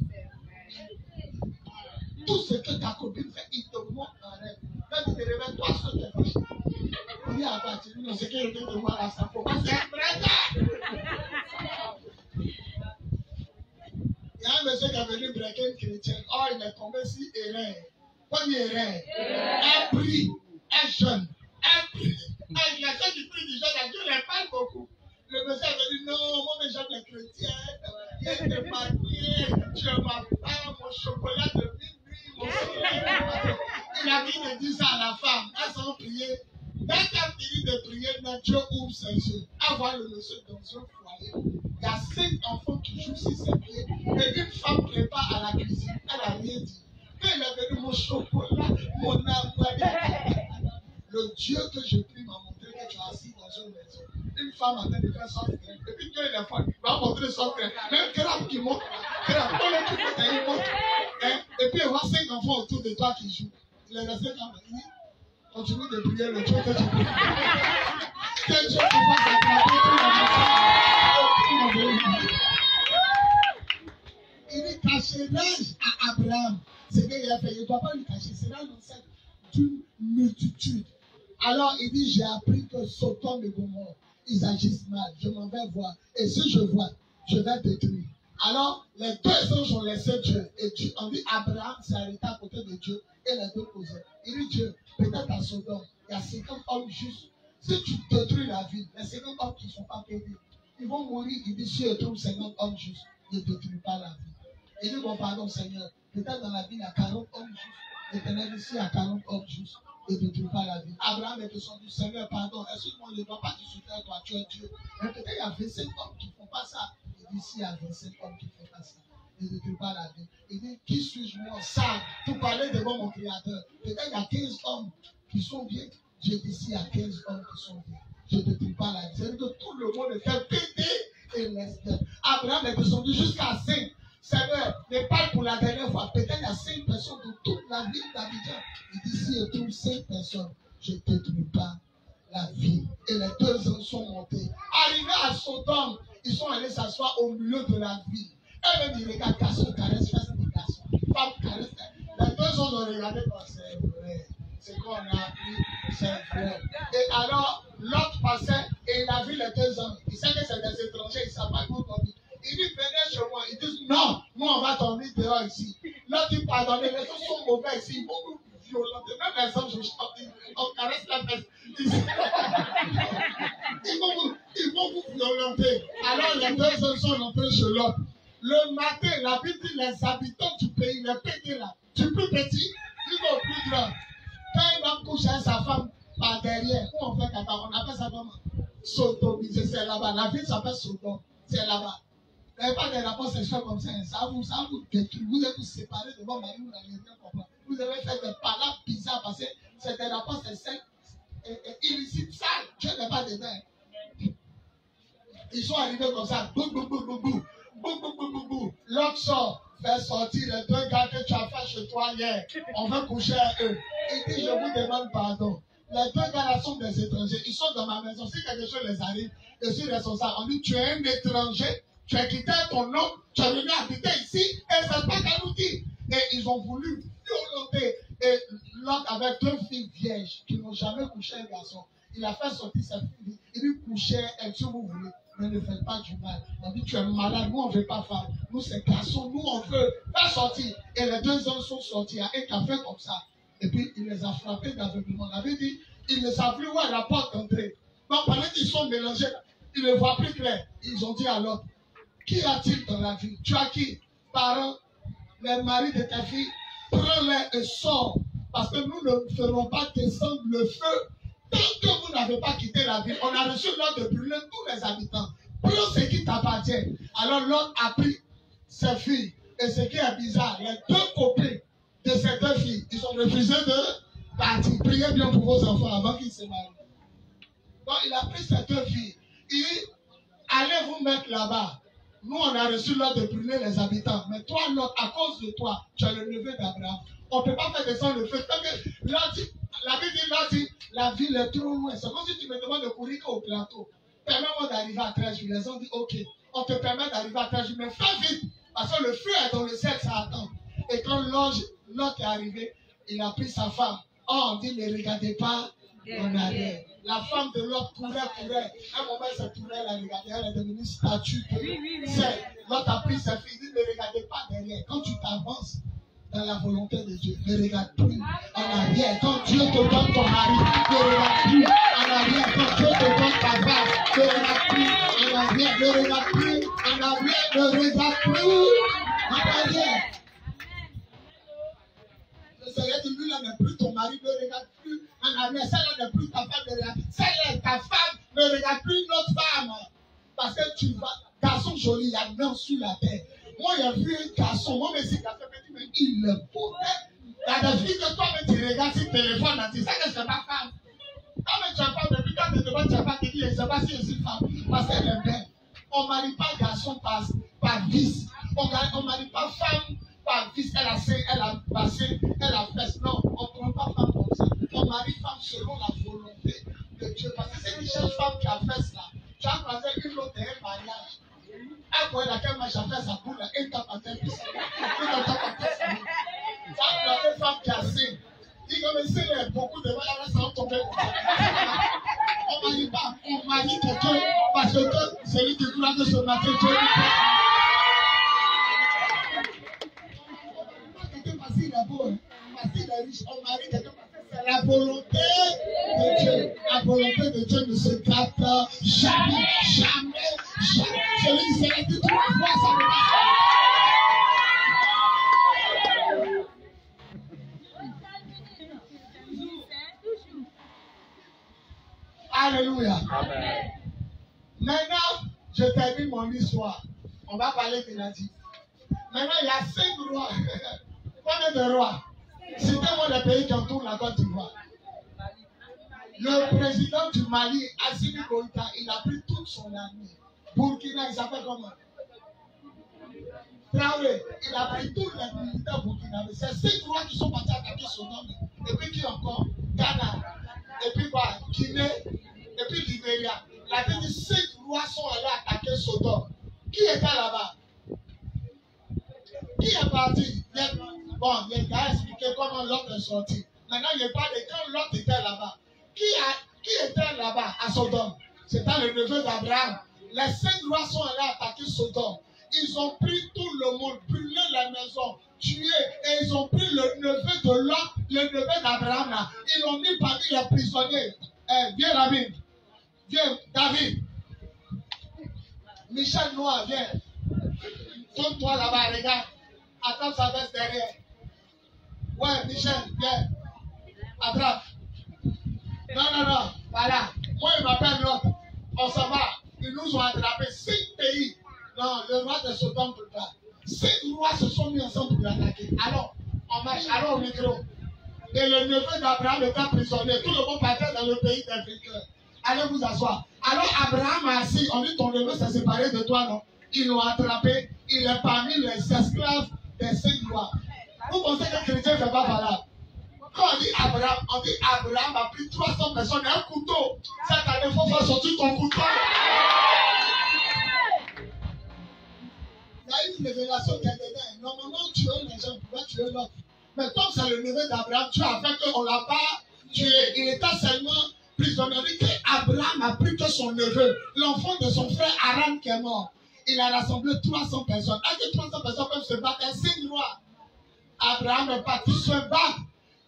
Tout ce que ta copine fait, il te montre en rêve. Quand tu te réveilles, toi, ce que tu fais. Il dit à partir de ce qu'il veut te voir à sa peau. C'est un vrai. Il y a un monsieur qui est venu braquer une chrétienne. Oh, il est tombé si erreur. Comme il erreur. Un prix, un jeune, un prix. Il y a ceux qui prient du jeune, Dieu les parle beaucoup. Le monsieur a dit non, moi j'aime les chrétiens. Il est marié, tu es ma femme, mon chocolat de minuit, mon soleil. Il a dit de dire ça à la femme. sérieux. Avoir le monsieur dans un foyer. Il y a 5 enfants qui jouent sur ses pieds. Et une femme prépare à la cuisine. Elle n'a rien dit. Quand il est venu mon chocolat, mon amour, le Dieu que je prie m'a montré que tu es assis dans une maison. Une femme a fait de faire son frère. Et puis Dieu est fort. Il va montrer son frère. Même crabe qui monte. Crabe, il monte. Et puis il voit 5 enfants autour de toi qui jouent. Il est resté comme il dit, continue de prier le Dieu que tu pries. Que Dieu te fasse attraper tout le il dit cacher l'âge à Abraham. C'est ce qu'il a fait. Il ne doit pas lui cacher. C'est là l'ancêtre d'une multitude. Alors il dit, j'ai appris que Sodome et Gomorrhe, ils agissent mal. Je m'en vais voir. Et si je vois, je vais détruire. Alors, les 2 anges ont laissé Dieu. Et Dieu, on dit, Abraham s'est arrêté à côté de Dieu. Et les 2 causaient. Il dit, Dieu, peut-être à Sodome, il y a 50 hommes justes. Si tu détruis la ville, les 50 hommes qui ne sont pas pédés, ils vont mourir. Il dit, si je trouve 50 hommes justes, ne détruis pas la ville. Il dit, bon, pardon, Seigneur, peut-être dans la ville, il y a 40 hommes justes. L'Éternel ici, il y a 40 hommes justes. Et ne détruis pas la ville. Abraham est descendu, Seigneur, pardon, excuse-moi, je ne dois pas discuter avec toi, tu es Dieu. Mais peut-être il y a 25 hommes qui ne font pas ça. Il dit, s'il y a 25 hommes qui ne font pas ça, ne détruis pas la ville. Il dit, qui suis-je moi, ça, pour parler devant mon Créateur. Peut-être il y a 15 hommes qui sont bien. J'ai dit, s'il y a 15 hommes qui sont bien, je ne détruis pas la ville. C'est-à-dire que tout le monde était pété et laisse. Abraham est descendu jusqu'à 5. Seigneur, ne parle pour la dernière fois. Peut-être il y a 5 personnes de toute la ville d'Abidjan. Il dit, si je trouve 5 personnes, je ne détruis pas la ville. Et les 2 hommes sont montés. Arrivés à Sodome, ils sont allés s'asseoir au milieu de la ville. Et même ils regardent, garçon caresse, fesse des garçons. Femme caresse. Les 2 hommes ont regardé, oh, c'est vrai. C'est qu'on a appris, c'est vrai. Et alors, l'autre passait et il a vu les 2 hommes. Il sait que c'est des étrangers, il ne sait pas où tomber. Il dit, venez chez moi. Ils disent, non, nous on va dormir dehors ici. L'autre dit, pardonnez, les gens sont mauvais ici. Ils vont nous violenter. Même les hommes, on caresse la fesse. Ils vont vous violenter. Alors les 2 hommes sont rentrés chez l'autre. Le matin, la Bible dit, les habitants du pays, les pétés là, du plus petit jusqu'au plus grand. Quand il va coucher avec sa femme par derrière, où on fait caca, on appelle ça comment? Sodomiser, c'est là-bas. La ville s'appelle Sodome, c'est là-bas. Vous n'avez pas des rapports sexuels comme ça, ça vous détruit. Vous allez vous séparer de votre mari, vous n'allez rien comprendre. Vous avez fait des palabres bizarres parce que c'est des rapports sexuels illicites, sales. Dieu n'est pas dedans. Ils sont arrivés comme ça, bou, bou, bou, bou, bou, bou, bou, bou, bou, bou. L'autre sort, fait sortir les 2 gars que tu as fait chez toi hier. On veut coucher avec eux. Il dit, je vous demande pardon. Les 2 gars là sont des étrangers. Ils sont dans ma maison. Si quelque chose les arrive, je suis responsable. On dit, tu es un étranger. Tu as quitté ton nom, tu es venu habiter ici, et c'est pas qu'un outil. Et ils ont voulu violenter. Et l'autre avec 2 filles vierges qui n'ont jamais couché un garçon. Il a fait sortir sa fille. Il lui couchait, et si vous voulez, mais ne faites pas du mal. On dit, tu es malade, nous on ne veut pas femme. Nous c'est garçon, nous on veut pas sortir. Et les 2 hommes sont sortis, il y a un qui a fait comme ça. Et puis il les a frappés d'aveuglement. On avait dit, ils ne savent plus où est la porte d'entrée. Donc pendant qu'ils sont mélangés, ils ne voient plus clair. Ils ont dit à l'autre, qui a-t-il dans la vie? Tu as qui? Parents, les maris de ta fille, prends-les et sors. Parce que nous ne ferons pas descendre le feu tant que vous n'avez pas quitté la ville. On a reçu l'ordre de brûler tous les habitants. Prends ce qui t'appartient. Alors l'autre a pris ses filles. Et ce qui est bizarre, les 2 copains de ces 2 filles, ils ont refusé de partir. Priez bien pour vos enfants avant qu'ils se marient. Donc il a pris ces 2 filles. Il dit, allez vous mettre là-bas. Nous, on a reçu l'ordre de brûler les habitants. Mais toi, l'autre, à cause de toi, tu es le neveu d'Abraham. On ne peut pas faire descendre le feu. La Bible dit, la ville est trop loin. C'est comme si tu me demandes de courir au plateau. Permets-moi d'arriver à 13 jours. Les gens disent, ok, on te permet d'arriver à 13 jours, mais fais vite. Parce que le feu est dans le ciel, ça attend. Et quand l'autre est arrivé, il a pris sa femme. Oh, on dit, ne regardez pas en arrière. La femme de l'autre courait. À un moment, cette courait, elle a regardé, elle est devenue statue. L'autre a pris sa fille, il dit, ne regardez pas derrière. Quand tu t'avances dans la volonté de Dieu, ne regarde plus en arrière. Quand Dieu te donne ton mari, ne regarde plus en arrière. Quand Dieu te donne ta femme, ne regarde plus en arrière. Ne regarde plus en arrière. Ne regarde plus en arrière. Le Seigneur dit, lui là n'est plus ton mari, ne regarde plus en arrière. Celle-là n'est plus ta femme, ne regarde. Celle-là est ta femme, Ne regarde plus notre femme. Parce que tu vas, garçon joli, il y a non sur la terre. Moi, j'ai vu un garçon, moi, mais c'est garçon, mais il est beau. Il y a des filles que toi, mais tu regardes sur le téléphone, tu sais que c'est pas femme. Quand tu es femme, depuis quand tu te demandes, tu n'as pas dit, je ne sais pas si je suis femme, parce qu'elle est belle. On ne marie pas garçon par vice. On ne marie pas femme par vice. Elle a fait, elle a passé, elle a fait. Non, on ne prend pas femme comme ça. On marie femme selon la volonté de Dieu. Parce que c'est une seule femme qui a fait cela. Tu as croisé une autre un mariage. Après laquelle moi j'ai fait sa boule, et t'as pas fait ça. Tu as croisé une femme qui a signé. Il comme s'il y a beaucoup de mal sans tomber. On ne marie pas, on marie quelqu'un parce que celui qui croit que ce matin, Dieu lui parle. Quelqu'un parce qu'il est beau, parce qu'il est riche, on marie quelqu'un parce que c'est la volonté de Dieu. La volonté de Dieu ne se gâte jamais, jamais, jamais. Celui qui s'est dit 3 fois, ça ne va pas. Alléluia. Amen. Maintenant, je termine mon histoire. On va parler de Nadi. Maintenant, il y a 5 rois. Combien de rois? Citez-moi les pays qui entourent la Côte d'Ivoire. Le président du Mali, Assimi Goïta, il a pris toute son armée. Burkina, il s'appelle comment? Traoré, il a pris tous les militaires burkinabés. C'est 5 rois qui sont partis attaquer Sodome. Et puis qui encore? Ghana. Et puis quoi? Guinée. Et puis Libéria. La Bible dit 5 rois sont allés attaquer Sodome. Qui était là-bas? Qui est parti? Bon, il a expliqué comment Lot est sorti. Maintenant, il parle de quand Lot était là-bas. Qui était là-bas à Sodome? C'était le neveu d'Abraham. Les 5 rois sont allés attaquer Sodome. Ils ont pris tout le monde, brûlé les maisons, tué, et ils ont pris le neveu de Lot, le neveu d'Abraham là. Ils l'ont mis parmi les prisonniers. Viens David. Viens, David. Michel Noir, viens. Tourne-toi là-bas, regarde. Attrape sa veste derrière. Ouais, Michel, viens. Attrape. Non. Voilà. Moi, il m'appelle l'autre. On s'en va. Ils nous ont attrapé 5 pays. Non, le roi de Sodome peut pas. 5 rois se sont mis ensemble pour l'attaquer. Alors, on marche. Alors, au micro. Et le neveu d'Abraham était prisonnier. Tout le monde partait dans le pays des vainqueurs. Allez vous asseoir. Alors, Abraham a assis. On dit ton neveu s'est séparé de toi, non? Ils l'ont attrapé. Il est parmi les esclaves des 5 rois. Vous pensez que le chrétien ne fait pas valable? Quand on dit Abraham a pris 300 personnes et un couteau. Cette année, il faut faire sortir ton couteau. Il y a une révélation qui est dedans. Normalement, tuer les gens pour tuer l'autre. Mais comme c'est le neveu d'Abraham, tu as fait qu'on ne l'a pas tué. Il était seulement prisonnier. Abraham a pris que son neveu, l'enfant de son frère Aram qui est mort. Il a rassemblé 300 personnes. Est-ce que 300 personnes peuvent se battre? Un signe roi. Abraham est parti se battre.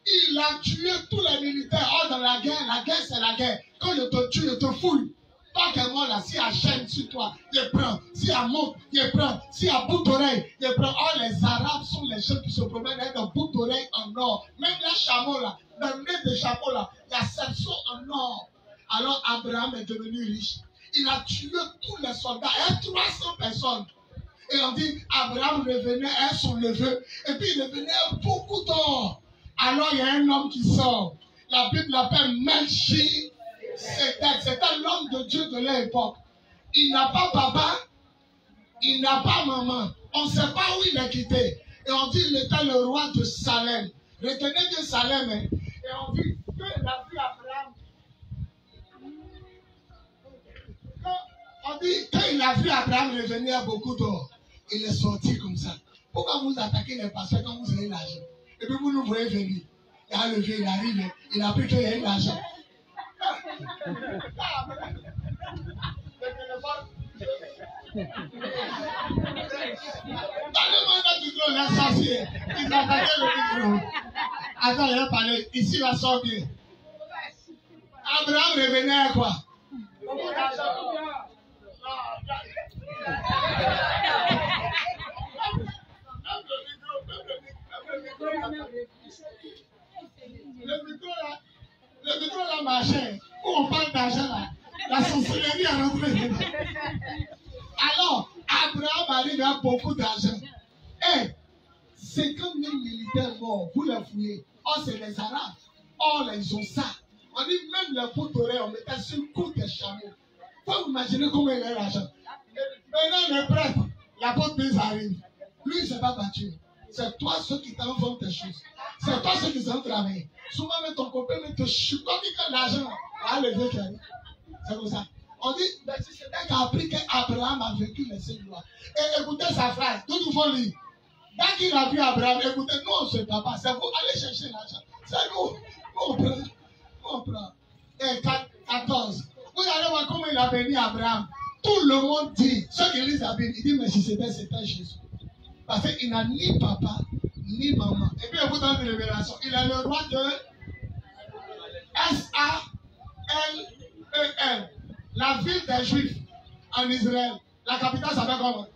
Il a tué tous les militaires. Oh, dans la guerre c'est la guerre. Quand je te tue, je te fouille. Tant que moi là, si elle chaîne sur toi, je prends. Si elle monte, je prends. Si elle bout d'oreille, je prends. Oh, les Arabes sont les gens qui se promènent avec un bout d'oreille en or. Même les chameaux là, dans le nez des chameaux là, il y a 700 en or. Alors Abraham est devenu riche. Il a tué tous les soldats, et 300 personnes. Et on dit, Abraham revenait à son neveu. Et puis il revenait beaucoup d'or. Alors il y a un homme qui sort. La Bible l'appelle Melchi. C'était l'homme de Dieu de l'époque. Il n'a pas papa. Il n'a pas maman. On ne sait pas où il est quitté. Et on dit qu'il était le roi de Salem. Retenez bien Salem. Hein. Et on dit qu'il a vu Abraham. On dit qu'il a vu Abraham revenir à beaucoup d'or. Il est sorti comme ça. Pourquoi vous attaquez les pasteurs quand vous avez l'argent? Et puis vous nous voyez venir. Il a levé, il arrive, il a pris qu'il y a eu l'argent. Donnez-moi notre micro, là, ça c'est. Il a attaqué le micro. Attends, il va parler. Ici, la sort bien. Abraham revenait à quoi? Beaucoup d'argent. Le micro là marchait. Où on parle d'argent là, la Alors, Abraham arrive à beaucoup d'argent. Et 50 000 militaires morts, vous les fouillez. Oh, c'est les Arabes. Oh, ils ont ça. On dit même les poutres d'oreilles, on mettait sur le cou des chameaux. Faut vous imaginer comment il a l'argent. Maintenant, le prêtre, l'apôtre Moïse arrive. Lui, il ne s'est pas battu. C'est toi ceux qui t'envoient tes choses. C'est toi ceux qui t'ont travaillé. Souvent, même ton copain, mais te chute. Quand il a l'argent, le vieux qui arrive. C'est comme ça. On dit, c'est là qu'a appris qu'Abraham a vécu les 5 lois. Et écoutez sa phrase, tout le monde lit. Dès qu'il a vu Abraham, écoutez, nous, ce papa, c'est vous, allez chercher l'argent. C'est nous. On prend. On prend. Et 14. Vous allez voir comment il a béni Abraham. Tout le monde dit, ceux qui lisent la Bible, ils disent, mais si c'était Jésus. Parce qu'il n'a ni papa, ni maman. Et puis, il vous donne une révélation. Il est le roi de S-A-L-E-L. La ville des Juifs en Israël. La capitale s'appelle comment?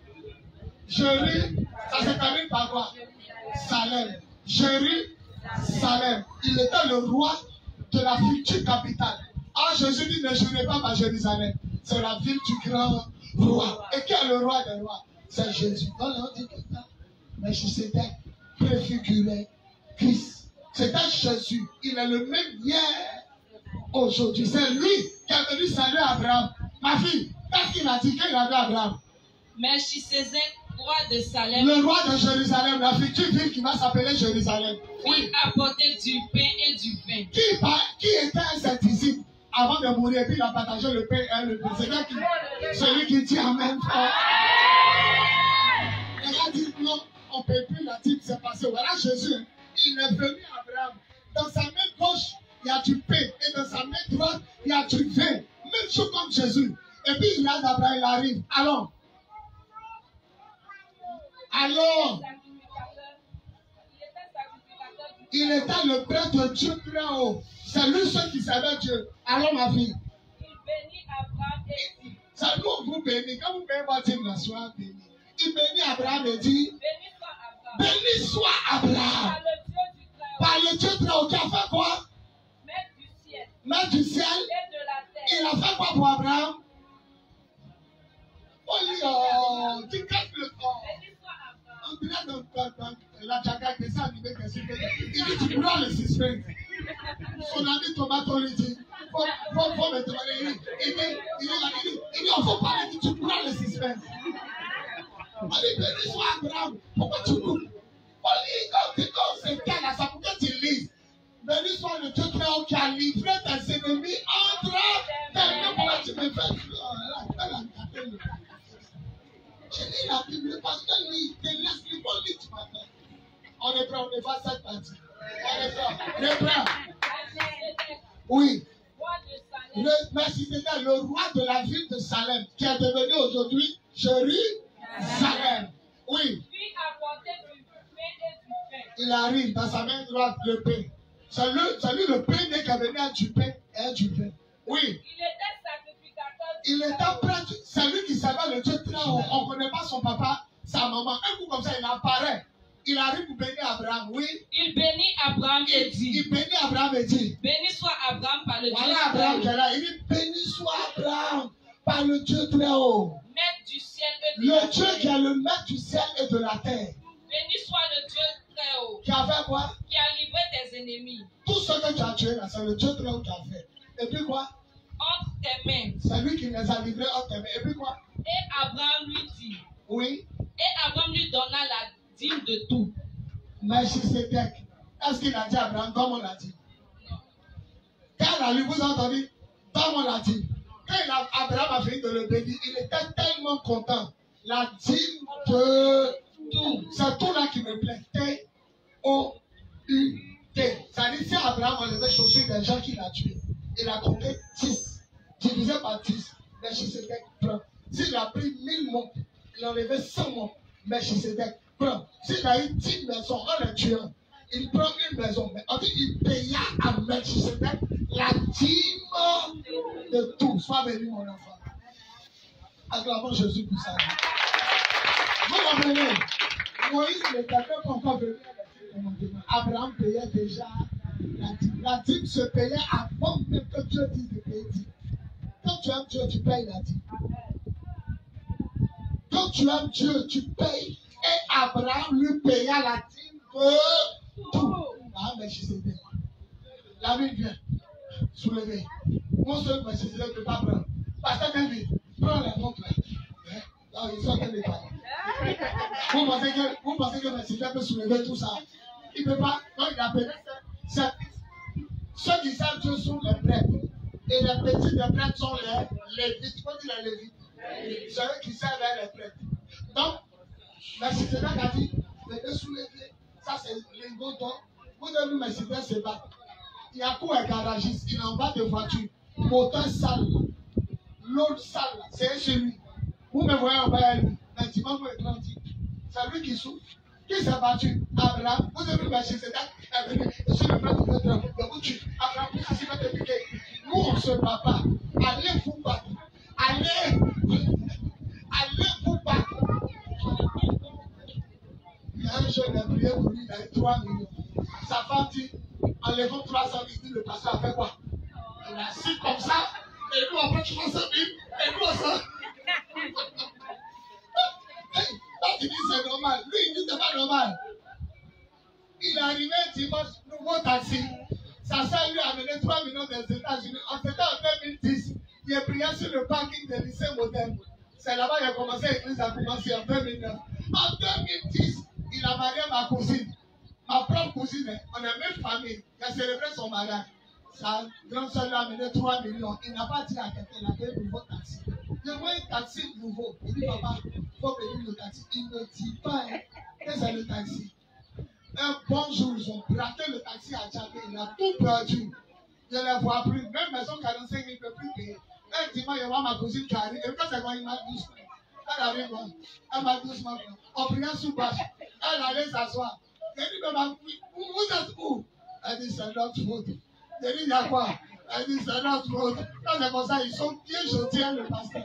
Jérusalem. Ça se termine par quoi? Salem. Jérusalem. Il était le roi de la future capitale. Ah, Jésus dit, ne jurez pas par Jérusalem. C'est la ville du grand roi. Et qui est le roi des rois? C'est Jésus. Donc, on dit que ça, mais c'était préfiguré Christ. C'était Jésus. Il est le même hier, aujourd'hui. C'est lui qui a venu saluer Abraham. Ma fille, qu'est-ce qu'il a dit qu'il avait Abraham? Melchisédek, roi de Salem. Le roi de Jérusalem, la future ville qui va s'appeler Jérusalem. Oui, apporter du pain et du vin. Qui était un ses disciples avant de mourir, et puis il a partagé le pain et le vin. C'est celui qui dit Amen. Il a dit non, on ne peut plus, la type s'est passé. Voilà Jésus, il est venu à Abraham. Dans sa main gauche, il y a du pain, et dans sa main droite, il y a du vin. Même chose comme Jésus. Et puis il a d'Abraham, il arrive. Alors, il était le prêtre de Dieu très haut. C'est lui seul qui savait Dieu. Alors ma fille. Il bénit Abraham et dit. C'est nous vous bénit. Quand vous bénissez votre hymne, soyez béni. Il bénit Abraham et dit. Béni soit Abraham. Par le Dieu très haut. Qui a fait quoi? Maître du ciel. Et de la terre. Il a fait quoi pour Abraham? Oh, tu casses le corps. On dirait dans la jaga que ça arrivé que c'est. Il dit tu pourras le suspendre. Son ami Tomato lui dit faut me demander. Il dit on faut parler, tu pourras le suspendre. On dit béni soit Abraham. Pourquoi tu coupes? On dit quand c'est calme à ça, pourquoi tu lises? Béni soit le Dieu très haut qui a livré tes ennemis entre tes mains. Pourquoi tu me fais? Je lis la Bible parce que lui, il te laisse lire pour lui, tu m'appelles. On est prêt, on est pas cette partie. On est prêt. Oui. Merci, c'était le roi de la ville de Salem qui est devenu aujourd'hui Jérusalem. Oui. Il arrive dans sa main droite le pain. C'est lui le pain qui est venu à du pain et du vin. Oui. Il était prêtre, c'est lui qui savait le Dieu très haut. On ne connaît pas son papa, sa maman. Un coup comme ça, il apparaît. Il arrive pour bénir Abraham, oui. Il bénit Abraham et dit. Il bénit Abraham et dit. Béni soit Abraham par le Dieu très haut. Voilà Abraham qui est là. Il dit béni soit Abraham par le Dieu très haut. Maître du ciel et de la terre. Le Dieu qui est le maître du ciel et de la terre. Béni soit le Dieu très haut. Qui a fait quoi? Qui a livré tes ennemis. Tout ce que tu as tué là, c'est le Dieu très haut qui a fait. Et puis quoi? Entre tes mains. C'est lui qui les a livrés entre tes mains. Et puis quoi? Et Abraham lui dit. Oui. Et Abraham lui donna la dîme de tout. Melchisédek. Est-ce qu'il a dit à Abraham comme on l'a dit? Non. Quand il a lu, vous entendez? Comme on l'a dit. Quand Abraham a fini de le bénir, il était tellement content. La dîme de tout. C'est tout là qui me plaît. T-O-U-T. Ça dit si Abraham enlevait chaussures des gens qu'il a tués. Il a compté 10. Divisé par 10. Melchisédek prend. S'il a pris 1000 montres, il a enlevé 100 montres. Melchisédek prend. S'il a eu 10 maisons en les tuant, il prend une maison. Mais on dit il paya à Melchisédek la dîme de tout. Sois béni, mon enfant. Acclamons Jésus pour ça. Vous comprenez? Moïse n'était pas encore venu avec le commandement. Abraham payait déjà la dîme. La dîme se payait avant même que Dieu dise de payer dîme. quand tu aimes Dieu, tu payes la dîme. Quand tu aimes Dieu, tu payes. Et Abraham lui paya la dîme de tout. Ah, mais je sais bien. La vie vient. Soulever. Mon seul monsieur, je ne peux pas prendre. Pasteur David, prends la montre là. Là, ils sont en train de parler. Vous pensez que monsieur peut soulever tout ça? Il ne peut pas. Non, il appelle. Ceux qui savent Dieu sont les prêtres. Et les petits des prêtres sont les lévites. Tu peux dire les lévites. C'est eux qui servent les prêtres. Donc, Melchizedek a dit, je vais soulever. Ça, c'est l'ingot d'or. Vous avez vu Melchizedek se battre. Il y a quoi un garagiste? Il est en bas de voiture. Moteur sale. L'autre sale, c'est chez lui. Vous me voyez en bas de lui. Mais tu m'as vu grandi. C'est lui qui souffre. Qui s'est battu? Abraham. Vous avez vu Melchizedek? Je suis le prêtre de votre voiture. Abraham, vous assistez de piquer. Nous, on se bat pas. Allez vous battre. Allez vous battre. Il y a un jeune qui a prié pour lui, il a eu 3 millions. Sa femme dit, enlevons 300 000, il dit, le pasteur a fait quoi? Il a assis comme ça, et nous on prend 300 000, et nous on s'en... Là tu dis c'est normal, lui il dit c'est pas normal. Il est arrivé dimanche, nouveau taxi. Sa soeur lui a amené 3 millions des États-Unis. C'était en 2010, il est prié sur le parking de lycée moderne. C'est là-bas qu'il a commencé, l'église a commencé en 2009. En 2010, il a marié ma cousine. Ma propre cousine, on est même famille. Il a célébré son mariage. Sa grande soeur lui a amené 3 millions. Il n'a pas dit à quelqu'un, il a payé un nouveau taxi. Je vois un taxi nouveau. Il dit, papa, il faut payer le taxi. Il ne dit pas que c'est le taxi. Un bon jour, ils ont braqué le taxi à Tchadé. Il a tout perdu. Je ne les vois plus. Même maison 45 000, il ne peut plus payer. Un dimanche, il voit ma cousine qui arrive. Et quand c'est quand il m'a 12 francs. Elle arrive, elle m'a 12 francs. On priait sous bâche. Elle allait s'asseoir. J'ai dit, mais vous êtes où? Elle dit, c'est notre faute. J'ai dit, il y a quoi? Elle dit, c'est notre faute. Quand c'est comme ça, ils sont bien gentils, le pasteur.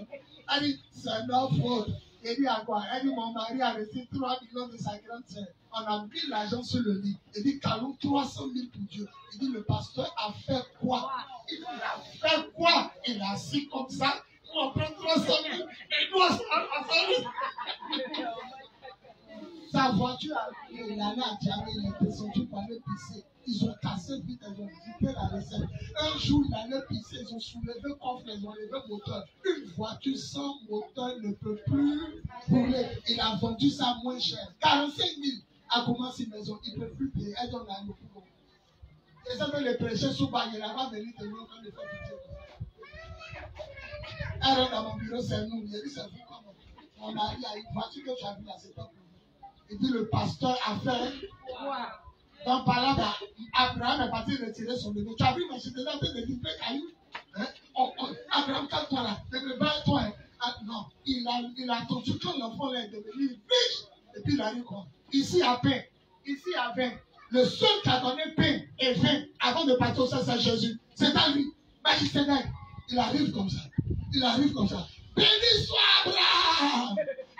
Elle dit, c'est notre faute. J'ai dit, il y a quoi? Elle dit, mon mari a reçu 3 millions de sa grande sœur. On a mis l'argent sur le lit. Il dit, calons 300 000 pour Dieu. Il dit, le pasteur a fait quoi? Il a fait quoi? Il a assis comme ça. On prend 300 000 et nous, on s'en sa voiture, il allait à Djamé, il est descendu pour aller pisser. Ils ont cassé vite, ils ont vidé la recette. Un jour, il allait pisser, ils ont soulevé le coffre, ils ont levé le moteur. Une voiture sans moteur ne peut plus rouler. Il a vendu ça moins cher. 45 000 a commencé une maison, il ne peut plus payer. Elle donne la le plus gros. Et ça veut le prêcher sous bas, il a pas venu de nous quand il fait pitié. Elle rentre dans mon bureau, c'est nous. Il dit, c'est vous comment? On a eu une voiture que tu as vue là, c'est pas pour vous. Il dit, le pasteur a fait. Donc par là, Abraham est parti retirer son bébé. Tu as vu, mais j'étais dans de livrer caillou. Abraham, calme-toi là. Le bébé, toi. Non, il a attendu quand l'enfant est devenu riche. Et puis il a dit quoi? Ici à pain, ici à 20. Le seul qui a donné pain et vin avant de partir au sein, c'est Jésus. C'est à lui. Melchizedek, il arrive comme ça. Il arrive comme ça. Béni soit Abraham!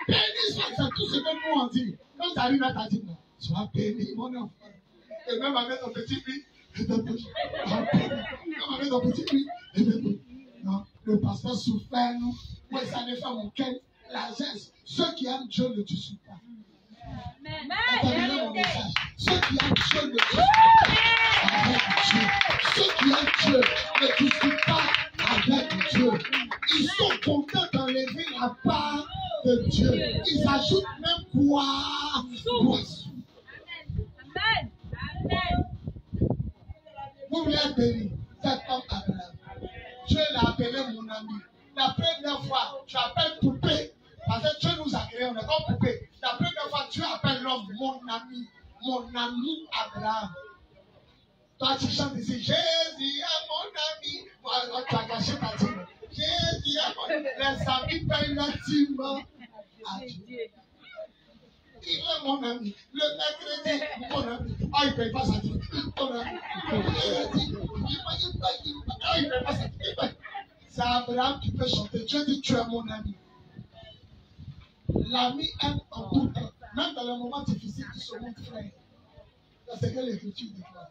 Béni soit, c'est tout ce que nous on dit. Quand tu arrives à ta dit, non, sois béni, mon enfant. Et même avec ton petit fils, même avec ton petit fils, non, le pasteur souffert, nous. Oui, ça ne fait aucun largesse. Ceux qui aiment Dieu ne tuent pas. Attendez mon message. Ceux qui aiment Dieu ne tuent pas avec Dieu. Ceux qui aiment Dieu ne tuent pas avec Dieu. Ils sont contents d'enlever la part de Dieu. Ils ajoutent même quoi? Poisson. Amen. Amen. Vous voulez être béni, faites comme Abraham. Dieu l'a appelé mon ami. La première fois, tu appelles poupée. Parce que Dieu nous a créés, on est comme poupée. La première fois, Dieu appelle l'homme mon ami Abraham. Toi, tu chantes ici, Jésus est mon ami. Moi, tu as caché ta dîme. Jésus est mon ami. Les amis payent leur dîme à Dieu. Il est mon ami. Le mercredi, mon ami. Ah, il ne paye pas sa dîme. Mon ami. Il ne paye pas sa dîme. C'est Abraham qui peut chanter. Dieu dit, tu es mon ami. L'ami aime en tout temps. Même dans les moments difficiles, il se montre frère. C'est ce que l'Écriture déclare.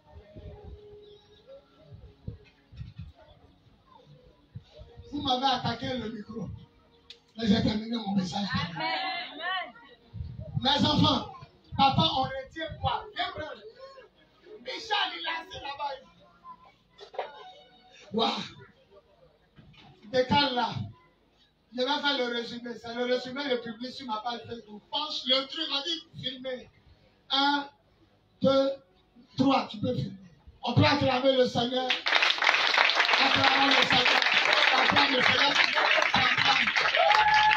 Vous m'avez attaqué le micro. Mais j'ai terminé mon message. Mes enfants, papa, on retient quoi? Viens prendre. Michel, il a assis là-bas. Waouh. Décale là. Je vais faire le résumé. C'est le résumé le public sur ma page Facebook. Pense le truc, on dit filmer. 1, 2, 3, tu peux filmer. On peut acclamer le Seigneur. Acclamons le Seigneur. Acclame le Seigneur.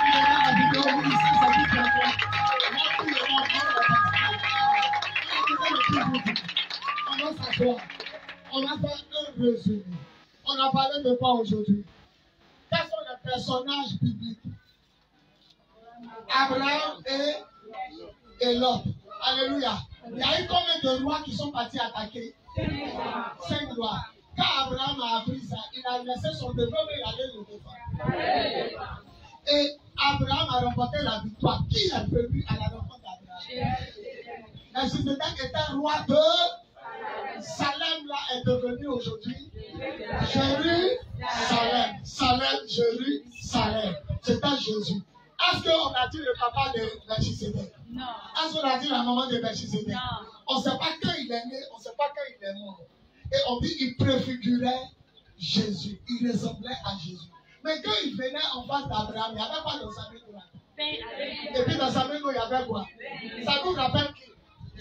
Il est dans la vidéo ici, ça dit qu'il on va s'asseoir. On va faire un résumé. On a parlé de quoi aujourd'hui? Quels sont les personnages bibliques? Abraham et Lot. Alléluia. Il y a eu combien de rois qui sont partis attaquer? 5 rois. Quand Abraham a appris ça, il a laissé son dévolu et il allait le défendre. Et Abraham a remporté la victoire. Qui est venu à la rencontre d'Abraham? Melchisedec était roi de Salem, là est devenu aujourd'hui Jérusalem. Salem, Jérusalem. C'était Jésus. Est-ce qu'on a dit le papa de Melchisedec? Non. Est-ce qu'on a dit la maman de Melchisedec? Non. On ne sait pas quand il est né, on ne sait pas quand il est mort. Et on dit qu'il préfigurait Jésus. Il ressemblait à Jésus. Mais quand il venait en face d'Abraham, il n'y avait pas dans sa main droite. Et puis dans sa main gauche, il y avait quoi? Ça nous rappelle qui?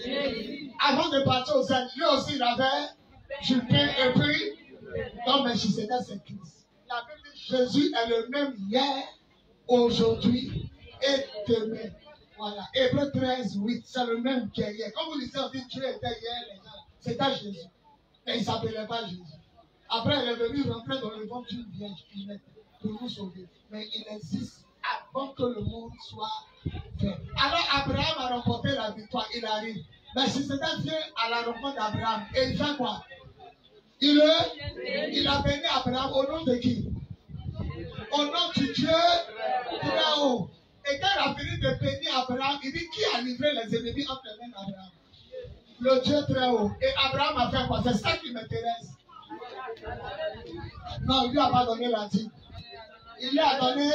Jésus. Avant de partir au ciel, lui aussi il avait juppé et puis dans Melchisedec c'est Christ. La Bible dit Jésus est le même hier, aujourd'hui et demain. Voilà. Hébreux 13, 8, c'est le même qu'hier. Comme vous lisez, on dit Dieu était hier, les gens. C'était Jésus. Mais il ne s'appelait pas Jésus. Après, il est venu rentrer dans le ventre d'une vierge pour nous sauver. Mais il existe avant que le monde soit fait. Alors Abraham a remporté la victoire, il arrive. Mais si c'était vient à la rencontre d'Abraham, et il fait quoi? Il a béni Abraham au nom de qui? Au nom du Dieu très haut. Et quand il a fini de bénir Abraham, il dit qui a livré les ennemis entre les mains d'Abraham? Le Dieu très haut. Et Abraham a fait quoi? C'est ça qui m'intéresse. Non, il lui a pas donné la dîme. Il lui a donné,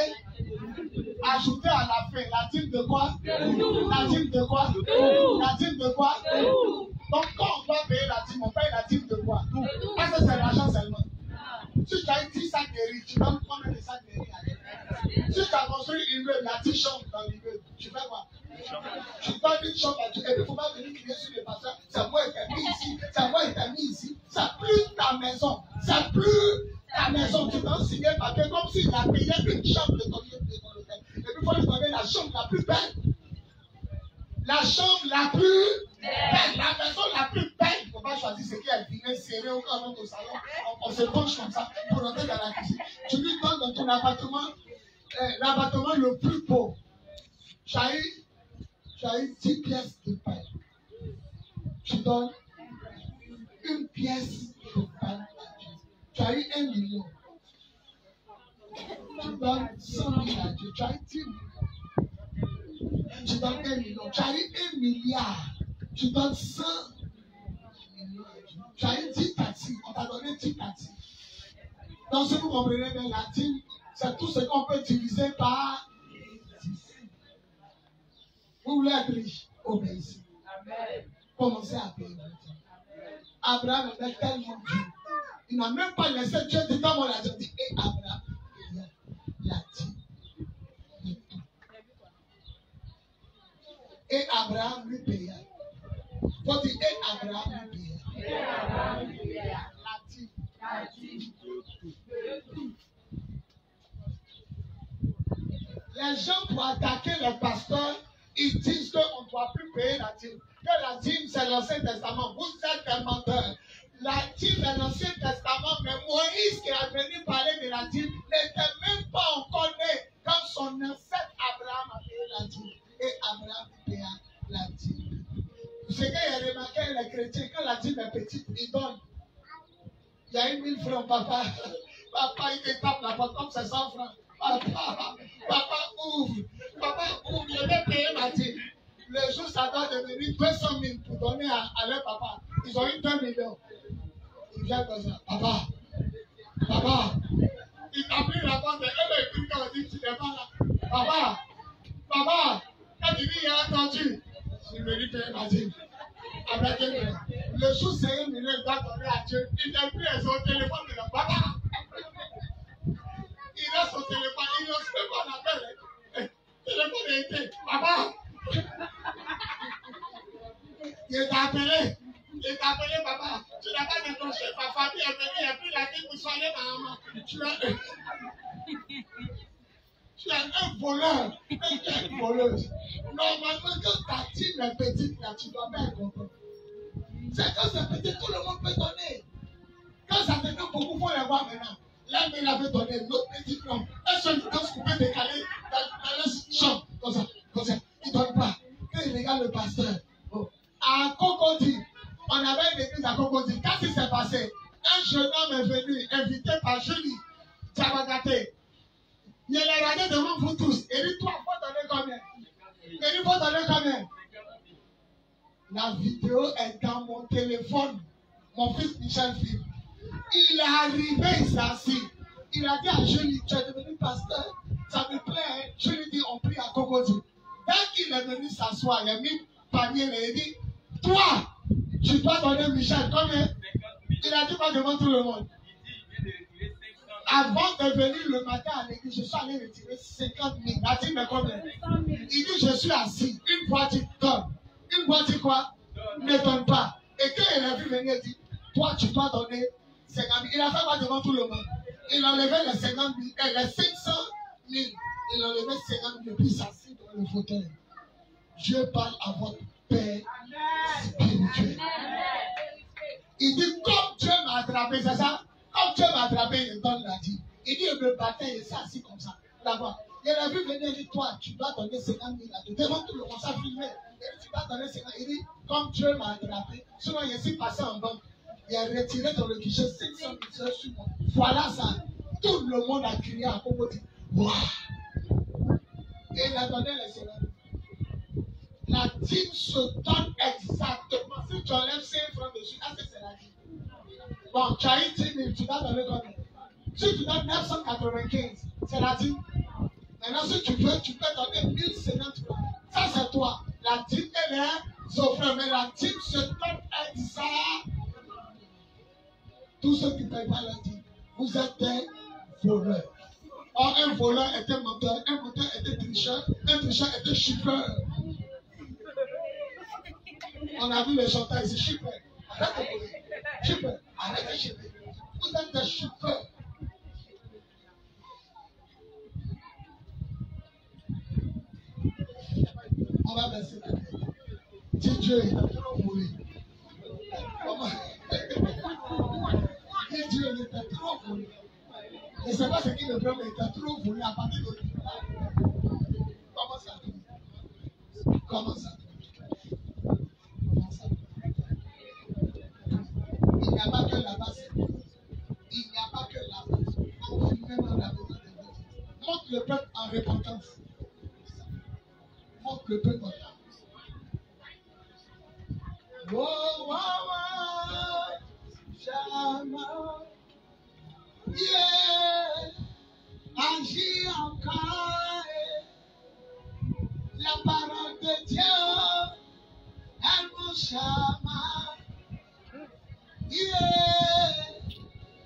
ajouté à la fin, la dîme de quoi? La dîme de quoi? La dîme de quoi? Donc quand on doit payer la dîme, on paye la dîme de quoi? Parce que c'est l'argent seulement. Si tu as 10 sacs de riz, tu donnes combien de sacs de riz à l'année? Si tu as construit une immeuble, il y a 10 chambres dans l'immeuble, tu fais quoi? Tu donnes une chambre à Dieu, et puis il ne faut pas venir crier sur les pasteurs. C'est moi qui t'ai mis ici, c'est moi qui t'ai mis ici. C'est plus ta maison, c'est plus ta maison. Tu dois signer un papier comme s'il a payé une chambre de ton hôtel. Et puis il faut lui donner la chambre la plus belle. La chambre la plus belle, la maison la plus belle. Il ne faut pas choisir ce qui est bien serré au cas où au salon. On se penche comme ça pour rentrer dans la cuisine. Tu lui donnes dans ton appartement, l'appartement le plus beau. Tu as eu 10 pièces de pain. Tu donnes une pièce de pain à Dieu. Tu as eu 1 million. Tu donnes 100 000 à Dieu. Tu as eu 10 millions. Tu donnes 1 million. Tu as eu 1 milliard. Tu donnes 100 millions à Dieu. Tu as eu 10 taxis. On t'a donné 10 taxis. Donc, si vous comprenez bien, la dîme, c'est tout ce qu'on peut diviser par 10. Vous voulez être riche? Obéissez. Commencez à payer. Abraham avait tellement Dieu. Il n'a même pas laissé Dieu dire comme on l'a dit. Et Abraham, il a dit de tout. Et Abraham lui paya. Faut dire, et Abraham lui paya. La dîme. Les gens pour attaquer les pasteurs, ils disent qu'on ne doit plus payer la dîme. Que la dîme, c'est l'Ancien Testament. Vous êtes des menteurs. La dîme est l'Ancien Testament, mais Moïse qui est venu parler de la dîme n'était même pas encore né quand son ancêtre Abraham a payé la dîme. Et Abraham paya la dîme. Vous savez, il y a remarqué les chrétiens, quand la dîme est petite, ils donnent. Il y a eu 1000 francs, papa. Papa, il te tape la porte comme c'est 100 francs. Papa ouvre, je vais payer ma dîme. Le jour, ça doit devenir 200 000 pour donner à leur papa. Ils ont eu 2 millions. Ils viennent comme ça. Papa, il t'a pris la bande Papa, quand il dit il a attendu, il me dit qu'il m'a dit. Le jour c'est 1 million, il doit donner à Dieu. Il n'a plus son téléphone de la papa. Il a son téléphone, il n'ose même pas l'appeler. Le téléphone a été, papa. Il t'a appelé, papa. Tu n'as pas décroché, ma famille est venue, et puis il a dit, vous soyez maman. Tu es un voleur, une voleuse. Normalement, quand ta team est petite, là, tu dois bien être content. C'est quand c'est petit, tout le monde peut donner. Quand ça devient beaucoup, il faut les voir maintenant. Là, il avait donné l'autre petit nom. Un seul danse qu'on peut décaler dans la chambre. Comme ça. Il ne donne pas. Quand il regarde le pasteur, à Cocody, on avait une église à Cocody. Quand il s'est passé, un jeune homme est venu, invité par Julie Tchabagaté. Il a regardé devant vous tous. Il dit, toi, il faut donner combien? Il dit, il faut donner combien? La vidéo est dans mon téléphone. Mon fils Michel filme. Il est arrivé, il s'est assis. Il a dit à Julie, tu es devenu pasteur. Ça me plaît. Hein? Je lui dis, on prie à Cocody. Dès qu'il est venu s'asseoir, il a mis panier, il a dit, toi, tu dois donner Michel combien? Il a dit pas devant tout le monde. Avant de venir le matin à l'église, je suis allé retirer 50 000. Il a dit, mais combien? Il dit, je suis assis. Une fois tu donnes. Une fois tu quoi? Ne donne pas. Et quand il a vu venir, il dit, toi tu dois donner 50 000. Il a fait quoi devant tout le monde? Il enlevait les 50 000, les 500 000. Il enlevait 50 000 puis s'assit dans le fauteuil. Dieu parle à votre Père spirituel. Il dit, comme Dieu m'a attrapé, c'est ça? Comme Dieu m'a attrapé, il donne la dîme. Il dit, il me battait, il s'est assis comme ça. Là-bas. Il a vu venir, il dit, toi, tu dois donner 50 000 là-dedans. Devant tout le monde, ça filmé. Il dit, tu dois donner 50 000. Il dit, comme Dieu m'a attrapé, sinon il est passé en banque. Il a retiré dans le guichet 500 000 sur moi. Voilà ça. Tout le monde a crié à Cocody. Waouh! Et il a donné les 50 000. La dîme se donne exactement. Si tu enlèves 5 francs dessus, c'est la dîme. Bon, tu as eu 10 000, tu dois donner combien? Si tu donnes 995, c'est la dîme. Maintenant, si tu veux, tu peux donner 1050 francs. Ça, c'est toi. La dîme, elle est offrande, mais la dîme se donne exactement. Tous ceux qui ne payent pas la dîme, vous êtes des voleurs. Or, un voleur était menteur, un menteur était tricheur, un tricheur était chiffreur. On a vu les chanteurs ici, chiffreur. Arrête de voler. Chiffreur. Arrête de chiffrer. Vous êtes des chiffreurs. On va baisser la tête. Dis Dieu, il a trop volé. Dis Dieu, il était trop volé. Et c'est pas ce qui le prend, mais il était trop volé à partir de lui. Comment ça? Comment ça? Il n'y a pas que la base. Il n'y a pas que la base. Même on a besoin de vous. Montre le peuple en repentance. Montre le peuple en repentance. Oh, oh, oh, Shama. Yeah. Agis encore. La parole de Dieu. Elle nous chama. Yeah.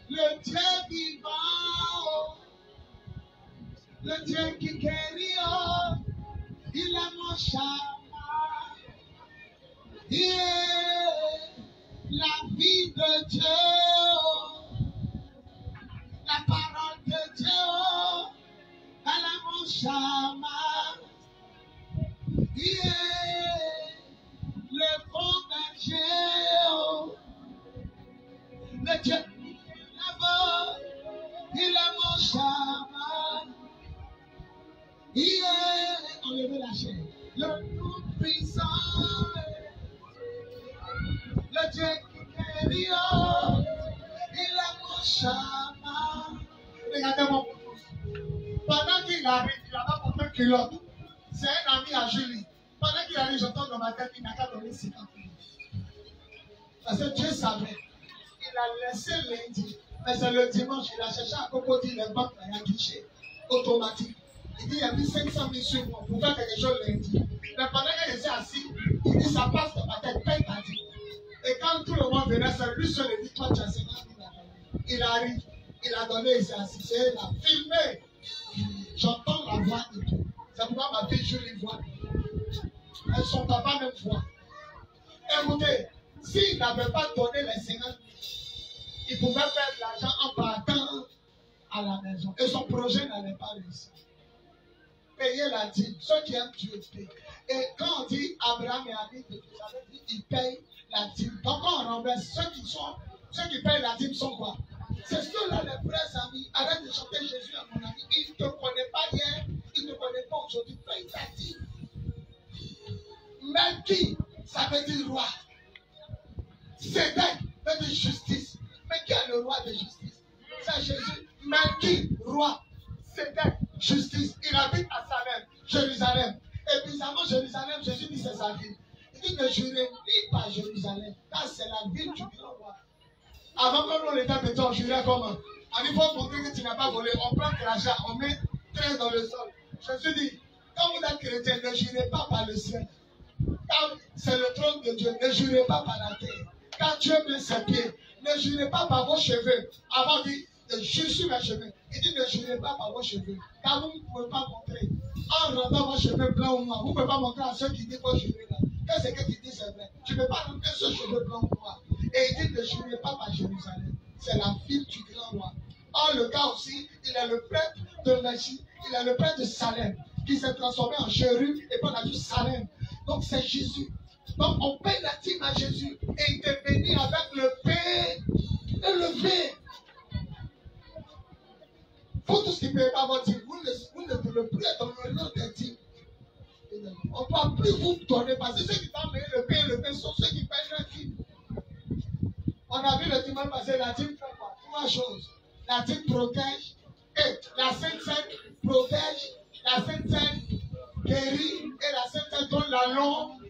Le Dieu vivant. Le Dieu qui guérit. Il est mon chama. Yeah. La vie de Dieu. La parole de Dieu. Elle est mon chama. Yeah. Le fond de Dieu. Le Dieu là-bas. Il est mon chama. Yeah. Enlevez la chair. Le tout puissant. Le Dieu qui guérit. Il est mon chama. Regardez-moi. Pendant qu'il arrive, il n'a pas porté culotte. C'est un ami à Julie. Pendant qu'il arrive, j'entends dans ma tête, il n'a qu'à donner 50 000. Parce que Dieu savait. Il a laissé lundi. Mais c'est le dimanche, il a cherché à Cocody les banques, il a guichet automatique. Il dit, il y a mis 500 000 sur moi pour faire quelque chose lundi. Mais pendant que je suis assis, il dit, ça passe dans ma tête, paye ta dit. Et quand tout le monde venait, c'est lui seul, il dit, toi, tu as 50 000. Il arrive, il a donné, il s'est assis, il a filmé. J'entends la voix et tout. C'est pourquoi ma fille Julie voit. Et son papa même voit. Écoutez, s'il n'avait pas donné les 50 000, il pouvait perdre l'argent en partant à la maison. Et son projet n'allait pas réussir. Payer la dîme. Ceux qui aiment Dieu payent. Et quand on dit Abraham et Ami, ça veut dire qu'ils payent la dîme. Donc quand on renverse, ceux qui payent la dîme sont quoi? C'est ceux-là, les vrais amis. Arrête de chanter Jésus à mon ami. Il ne te connaît pas hier, il ne te connaît pas aujourd'hui. Paye ta dîme. Melki, ça veut dire roi. Sédèque veut dire justice. Mais qui est le roi de justice? C'est Jésus. Melki, roi. Sédèque, justice. Il habite à Salem, Jérusalem. Et bizarrement, Jérusalem, Jésus dit c'est sa ville. Il dit ne jurez ni par Jérusalem, car c'est la ville du grand roi. Avant que nous, l'État petit, on jurait comment? Il faut montrer que tu n'as pas volé. On prend l'argent, on met 13 dans le sol. Jésus dit, quand vous êtes chrétien, ne jurez pas par le ciel. Car c'est le trône de Dieu. Ne jurez pas par la terre. Quand Dieu met ses pieds, ne jurez pas par vos cheveux. Avant, il dit, je jure sur mes cheveux. Il dit, ne jurez pas par vos cheveux. Car vous ne pouvez pas montrer. En rendant vos cheveux blancs ou noirs, vous ne pouvez pas montrer à ceux qui disent vos cheveux là. Que c'est que tu dis, c'est vrai. Tu ne peux pas rentrer ce cheveux blanc ou noir. Et il dit, ne jurez pas par Jérusalem. C'est la ville du grand roi. Or, le gars aussi, il est le prêtre de Magie. Il est le prêtre de Salem. Qui s'est transformé en chérub. Et puis on a dit Salem. Donc c'est Jésus. Donc on paye la dîme à Jésus. Et il te bénit avec le pain élevé. Pour tous qui ne payent pas votre dîme, vous ne devez plus être dans le nom des dîmes. On ne va plus vous donner parce que ceux qui t'ont payé le pain élevé sont ceux qui payent leur dîme. On a vu le dimanche passé, la dîme fait quoi? Trois choses. La dîme protège. Et la Sainte Seine protège. La Sainte Seine guérit. Et la Sainte Seine donne la longue.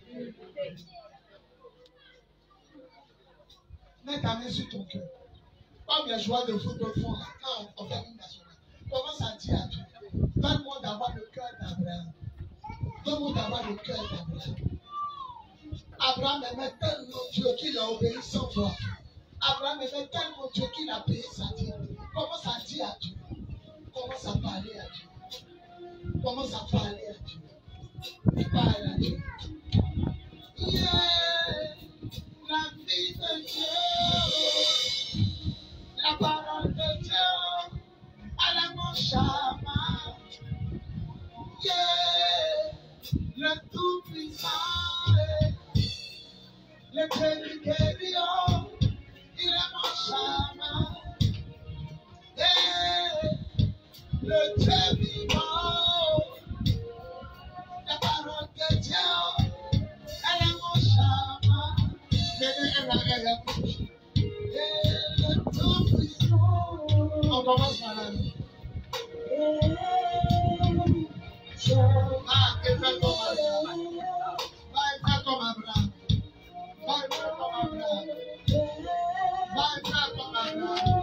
Mets ta main sur ton cœur. Comme les joueurs de football font quand on fait une nationale. Commence à dire à Dieu. Donne-moi d'avoir le cœur d'Abraham. Donne-moi d'avoir le cœur d'Abraham. Abraham aimait tellement Dieu qu'il a obéi sans voix. Abraham aimait tellement Dieu qu'il a payé sa dîme. Commence à dire à Dieu. Commence à parler à Dieu. Commence à parler à Dieu. Parle à Dieu. Yeah, la vie de Dieu, la parole de Dieu, elle est mon chama. Yeah, le tout-puissant, le guérisseur, il est mon chama. Yeah, le Dieu vivant, la parole de Dieu. Elle est mon chama. Le tout-puissant. On commence par là. Ah, et fais comme Abraham. Va et fais comme Abraham. Va et fais comme Abraham.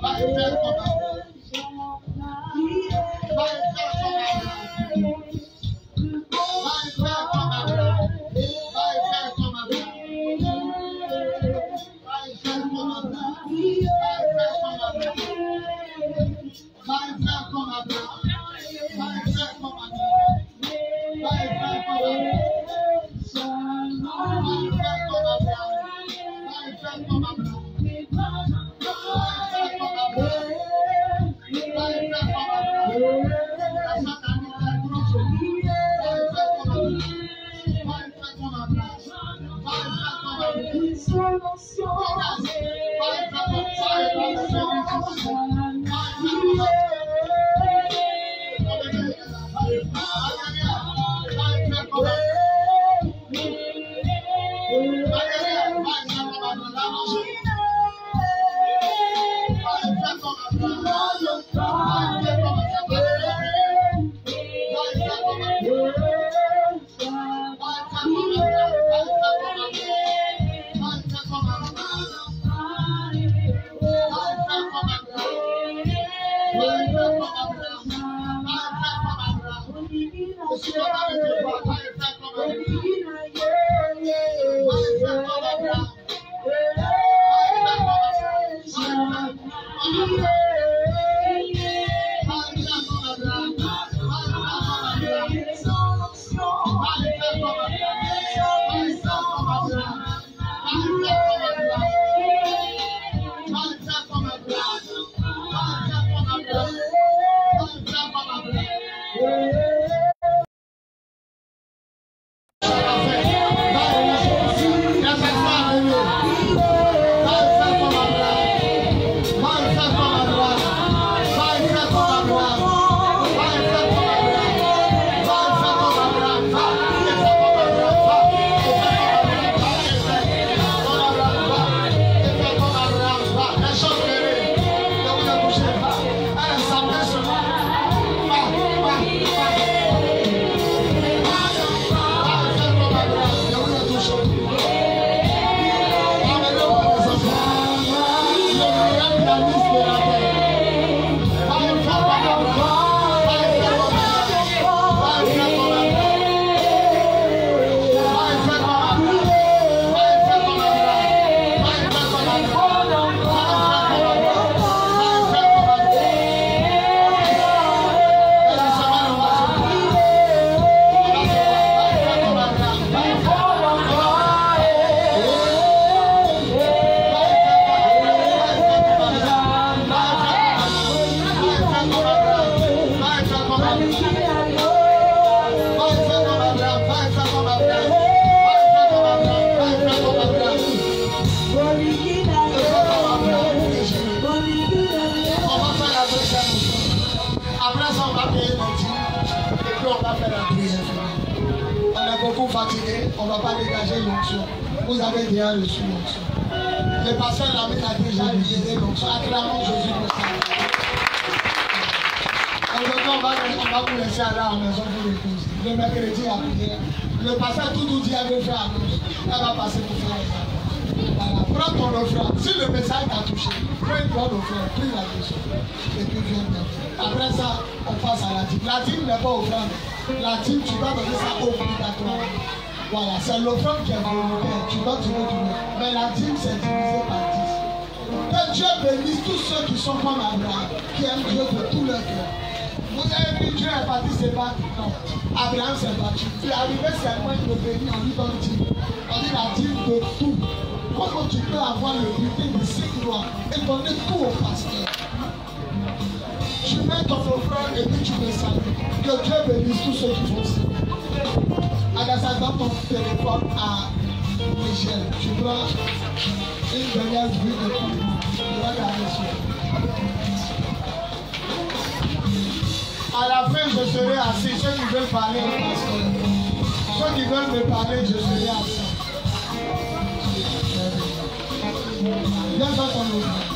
Va et fais comme Abraham. Va et fais comme Abraham. Va et fais comme Abraham. Va et fais comme Abraham. Fatigué, on ne va pas dégager l'onction. Vous avez déjà reçu l'onction. Le pasteur Lamine a déjà libéré l'onction. Acclamons Jésus pour ça. Aujourd'hui, on va vous laisser aller à la maison pour reposer. Le mercredi à prière. Le pasteur tout dit avait fait annonce. Elle va passer pour faire les annonces. Voilà. Prends ton offrande. Si le message t'a touché, prends une bonne offrande, prie la leçon. Et puis viens bien. Après ça, on passe à la dîme. La dîme n'est pas offrande. La dîme, tu dois donner ça obligatoirement. Voilà, c'est l'offrande qui est volontaire. Tu dois donner tout le monde. Mais la dîme, c'est divisé par 10. Que Dieu bénisse tous ceux qui sont comme Abraham, qui aiment Dieu de tout leur cœur. Vous avez vu, Dieu est parti se battre. Non. Abraham s'est battu. Il est arrivé seulement, il le bénit, on lui donne dîme. On dit la dîme de tout. Comment tu peux avoir le butin de 5 mois et donner tout au pasteur? Tu mets ton offrande et puis tu me salues. Que Dieu bénisse tous ceux qui font ça. Agassa, dans ton téléphone à Michel, tu prends une dernière vue de tout le monde. Tu vas garder ça. À la fin, je serai assis. Ceux qui veulent parler au pasteur, ceux qui veulent me parler, je serai assis. Viens dans ton offrande.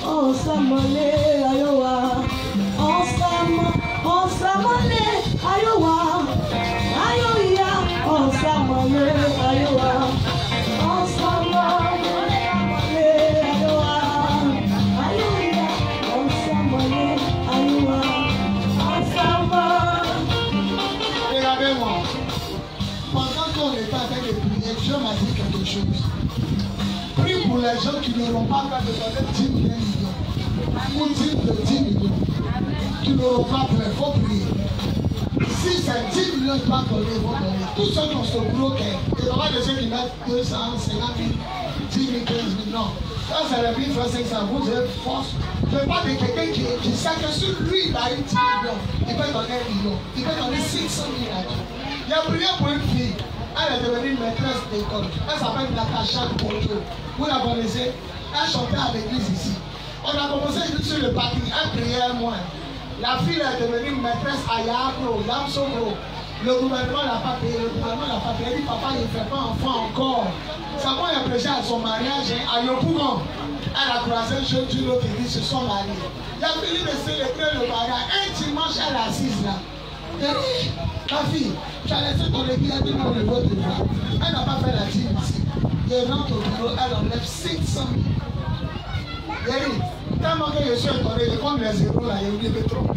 On s'amale, ayowa. On s'amale, ayowa. Ayoya, on s'amale, ayowa. On s'amale, ayowa. Ayoya, on s'amale, ayowa. On s'amale. Regardez-moi. Pendant qu'on était avec les prières, Dieu m'a dit quelque chose. Prie pour les gens qui n'auront pas qu'à te donner 10 millions ou 10 millions. Qui n'auront pas peur, il faut prier. Si c'est 10 millions pas donnés, ils vont donner. Tous ceux qui ont ce gros cœur, il y aura des gens qui mettent 200, 50 000, 10 000, 15 000. Non. Ça, c'est la vie, frère, c'est que ça vous avez force. Je ne veux pas de quelqu'un qui sait que sur lui, il a eu 10 millions. Il peut donner 1 million. Il peut donner 600 000 à Dieu. Il a prié pour une fille. Elle est devenue maîtresse d'école. Elle s'appelle Natacha Bojo. Vous la connaissez? Elle chantait à l'église ici. On a commencé sur le parking. Elle priait un mois. La fille est devenue maîtresse à Yabro, Yamsogro. Le gouvernement n'a pas payé. Le gouvernement n'a pas payé. Elle dit, papa, il ne fait pas enfant encore. C'est moi qui ai prêché à son mariage à Yopougon. Elle a croisé un jeune du l'autre qui dit, se sont mariés. Il a fini de célébrer le mariage. Un dimanche, elle est assise là. Ta fille, tu as laissé ton église à dire le vote de voix. Elle n'a pas fait la dîme ici. Elle rentre au bureau, elle enlève 500 000. Tellement que je suis étonné, je compte les zéros là, il y a trop.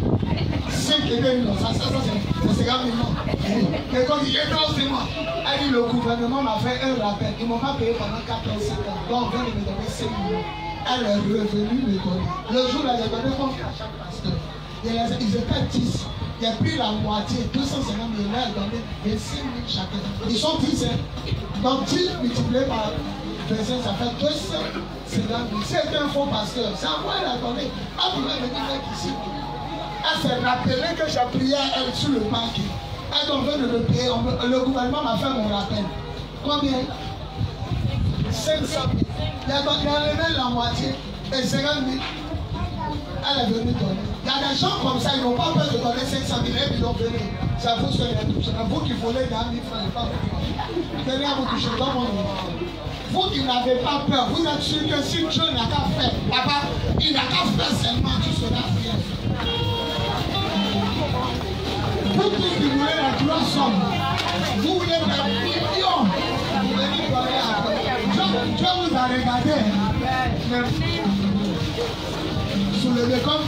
5 et 2 millions, ça c'est 50 millions. Et quand il est dans c'est moi, elle dit le gouvernement m'a fait un rappel. Ils ne m'ont pas payé pendant 14 ans. Donc on vient de me donner 5 millions. Elle est revenue me donner. Le jour là, j'ai donné compte à chaque pasteur. Ils étaient 10. J'ai pris la moitié, 250 000, elle a donné 25 000 chacun. Ils sont 10, hein. Donc 10 multiplié par 25, ça fait 250 000. C'est un faux pasteur. C'est à moi elle a donné. Elle pouvait venir ici. Elle s'est rappelée que j'ai prié elle sur le parking. Elle devait de me payer. Le gouvernement m'a fait mon rappel. Combien? 500 000. Il a enlevé la moitié et 50 000. Elle est venue donner. Il y a des gens comme ça, ils n'ont pas peur de donner 500 000 et ils ont donné. C'est vous qui volez des 1 000 francs et pas vous. Venez à vous toucher dans mon nom. Vous qui n'avez pas peur, vous êtes sûr que si Dieu n'a qu'à faire, papa, il n'a qu'à faire seulement, tu seras fier. Vous qui voulez la grosse somme, vous voulez des millions, vous venez donner à Dieu vous a regardé. Soulevé comme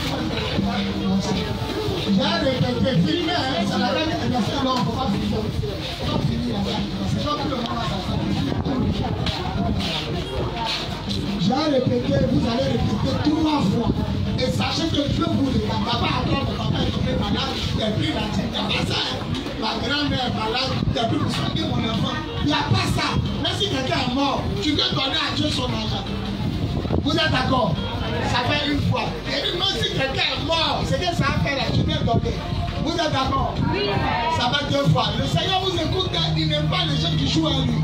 j'ai répété, filmé, ça n'a pas été long, on ne peut pas finir. On va finir c'est pas que le moment j'ai répété, vous allez répéter 3 fois. Et sachez que Dieu vous regarde. Papa attend, papa est tombé malade, il a pris la tête. Il n'y a pas ça. Ma grand-mère est malade, il a pris pour soigner mon enfant. Il n'y a pas ça. Même si quelqu'un est mort, tu peux donner à Dieu son argent. Vous êtes d'accord? Ça fait une fois. Et même si quelqu'un est mort, c'est que ça a fait là, tu peux donner. Vous êtes d'accord? Oui. Ça fait 2 fois. Le Seigneur vous écoute, il n'aime pas les gens qui jouent à lui.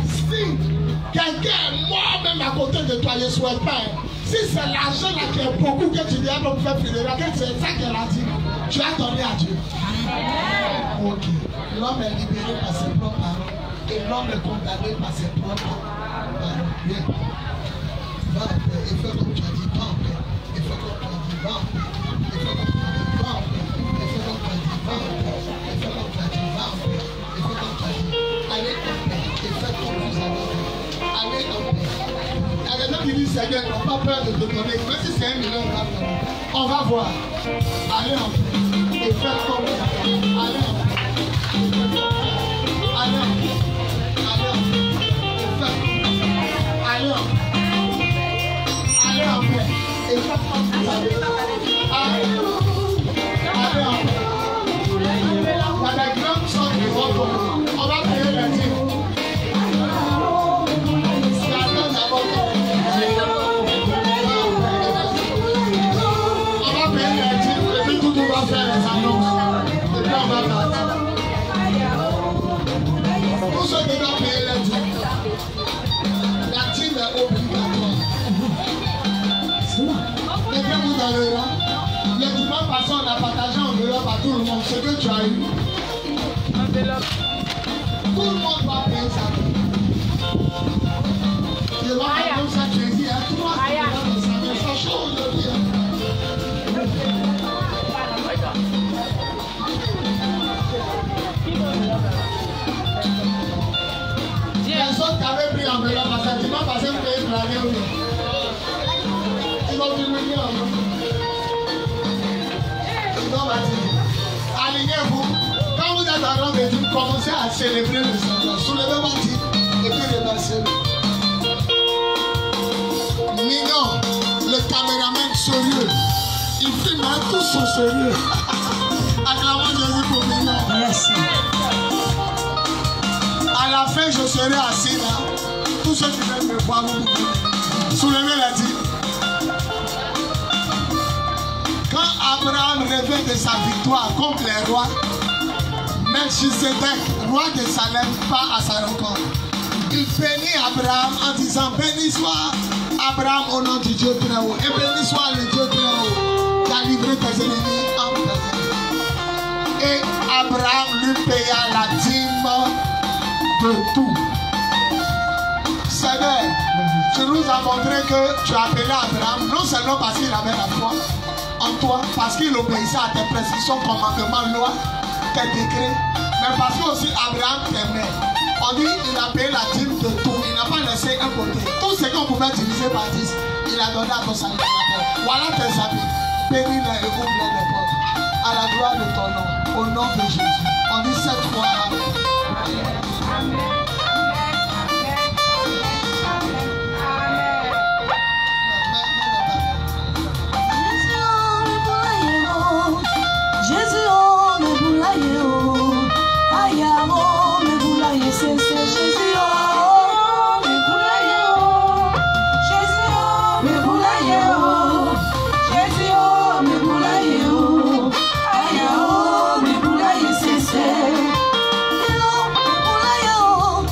Si quelqu'un est mort même à côté de toi, je ne souhaite pas. Si c'est l'argent là qui est beaucoup que tu viens pour faire funéraire, c'est ça qu'elle a dit, tu as donné à Dieu. Ok. L'homme est libéré par ses propres paroles et l'homme est condamné par ses propres paroles. Bien. Va en paix. Il faut comme tu as dit, va en paix. Il faut comme tu as dit, va en paix. Il faut comme tu as dit, va en paix. Il faut comme tu as dit, va en paix. Il faut comme tu as dit, va en paix. Il faut comme tu as dit, allez en paix. Et faites comme vous avez fait. Allez en paix. Il y a des gens qui disent, Seigneur, ils n'ont pas peur de te donner. Même si c'est 1 million, on va voir. Allez en paix. Et faites comme vous avez fait. Allez en paix. Allez en paix. Allez en paix. Et faites comme vous avez fait. Allez en paix. Allez en paix. Et faites comme vous avez fait. Allez en paix. Il y a des grandes choses qui vont tomber. On va payer les dîmes. Faire les annonces et puis on va partir. Pour ceux qui doivent payer les dîmes, la dîme est obligatoire. Mettez vous dans le rang. Le dimanche passé, on a partagé enveloppe à tout le monde. Ce que tu as eu. Tout le monde va payer ça. Je vais faire comme ça, tu es dit, hein, tout le monde va payer ça. Mais ça change de vie. Les autres qui avaient pris enveloppe parce que dimanche passé, vous pouvez planer ou non. Ils vont terminer en nous. Ils vont bâtir. Alignez-vous. Quand vous êtes en train de dire, commencez à célébrer le Seigneur. Soulevez votre titre et puis remerciez-le. Mignon, le caméraman sérieux. Il filme tout son sérieux. Acclamons Jésus pour Mignon. Merci. À la fin, je serai assis là. Tous ceux qui veulent me voir, vous soulevez la dîme. Quand Abraham revient de sa victoire contre les rois, Melchisedec, roi de Salem, part à sa rencontre. Il bénit Abraham en disant, béni soit Abraham au nom du Dieu très haut. Et béni soit le Dieu très haut qui a livré tes ennemis en tes ennemis. Et Abraham lui paya la dîme de tout. Seigneur, tu nous as montré que tu as appelé Abraham, non seulement parce qu'il avait la foi en toi, parce qu'il obéissait à tes prescriptions, commandements, lois, tes décrets, mais parce que aussi Abraham t'aimait. On dit qu'il a payé la dîme de tout, il n'a pas laissé un côté. Tout ce qu'on pouvait diviser par 10, il a donné à ton salut. Voilà tes amis. Bénis-les et ouvre-les les portes. À la gloire de ton nom. Au nom de Jésus. On dit 7 fois Amen. Jésus, oh, me boulaye, oh, aïe, oh, me boulaye, c'est Jésus, oh, me boulaye, oh, Jésus, oh, me boulaye, oh, Jésus, oh, me boulaye, oh, aïe, oh, me boulaye, c'est Jésus, oh, me boulaye, oh,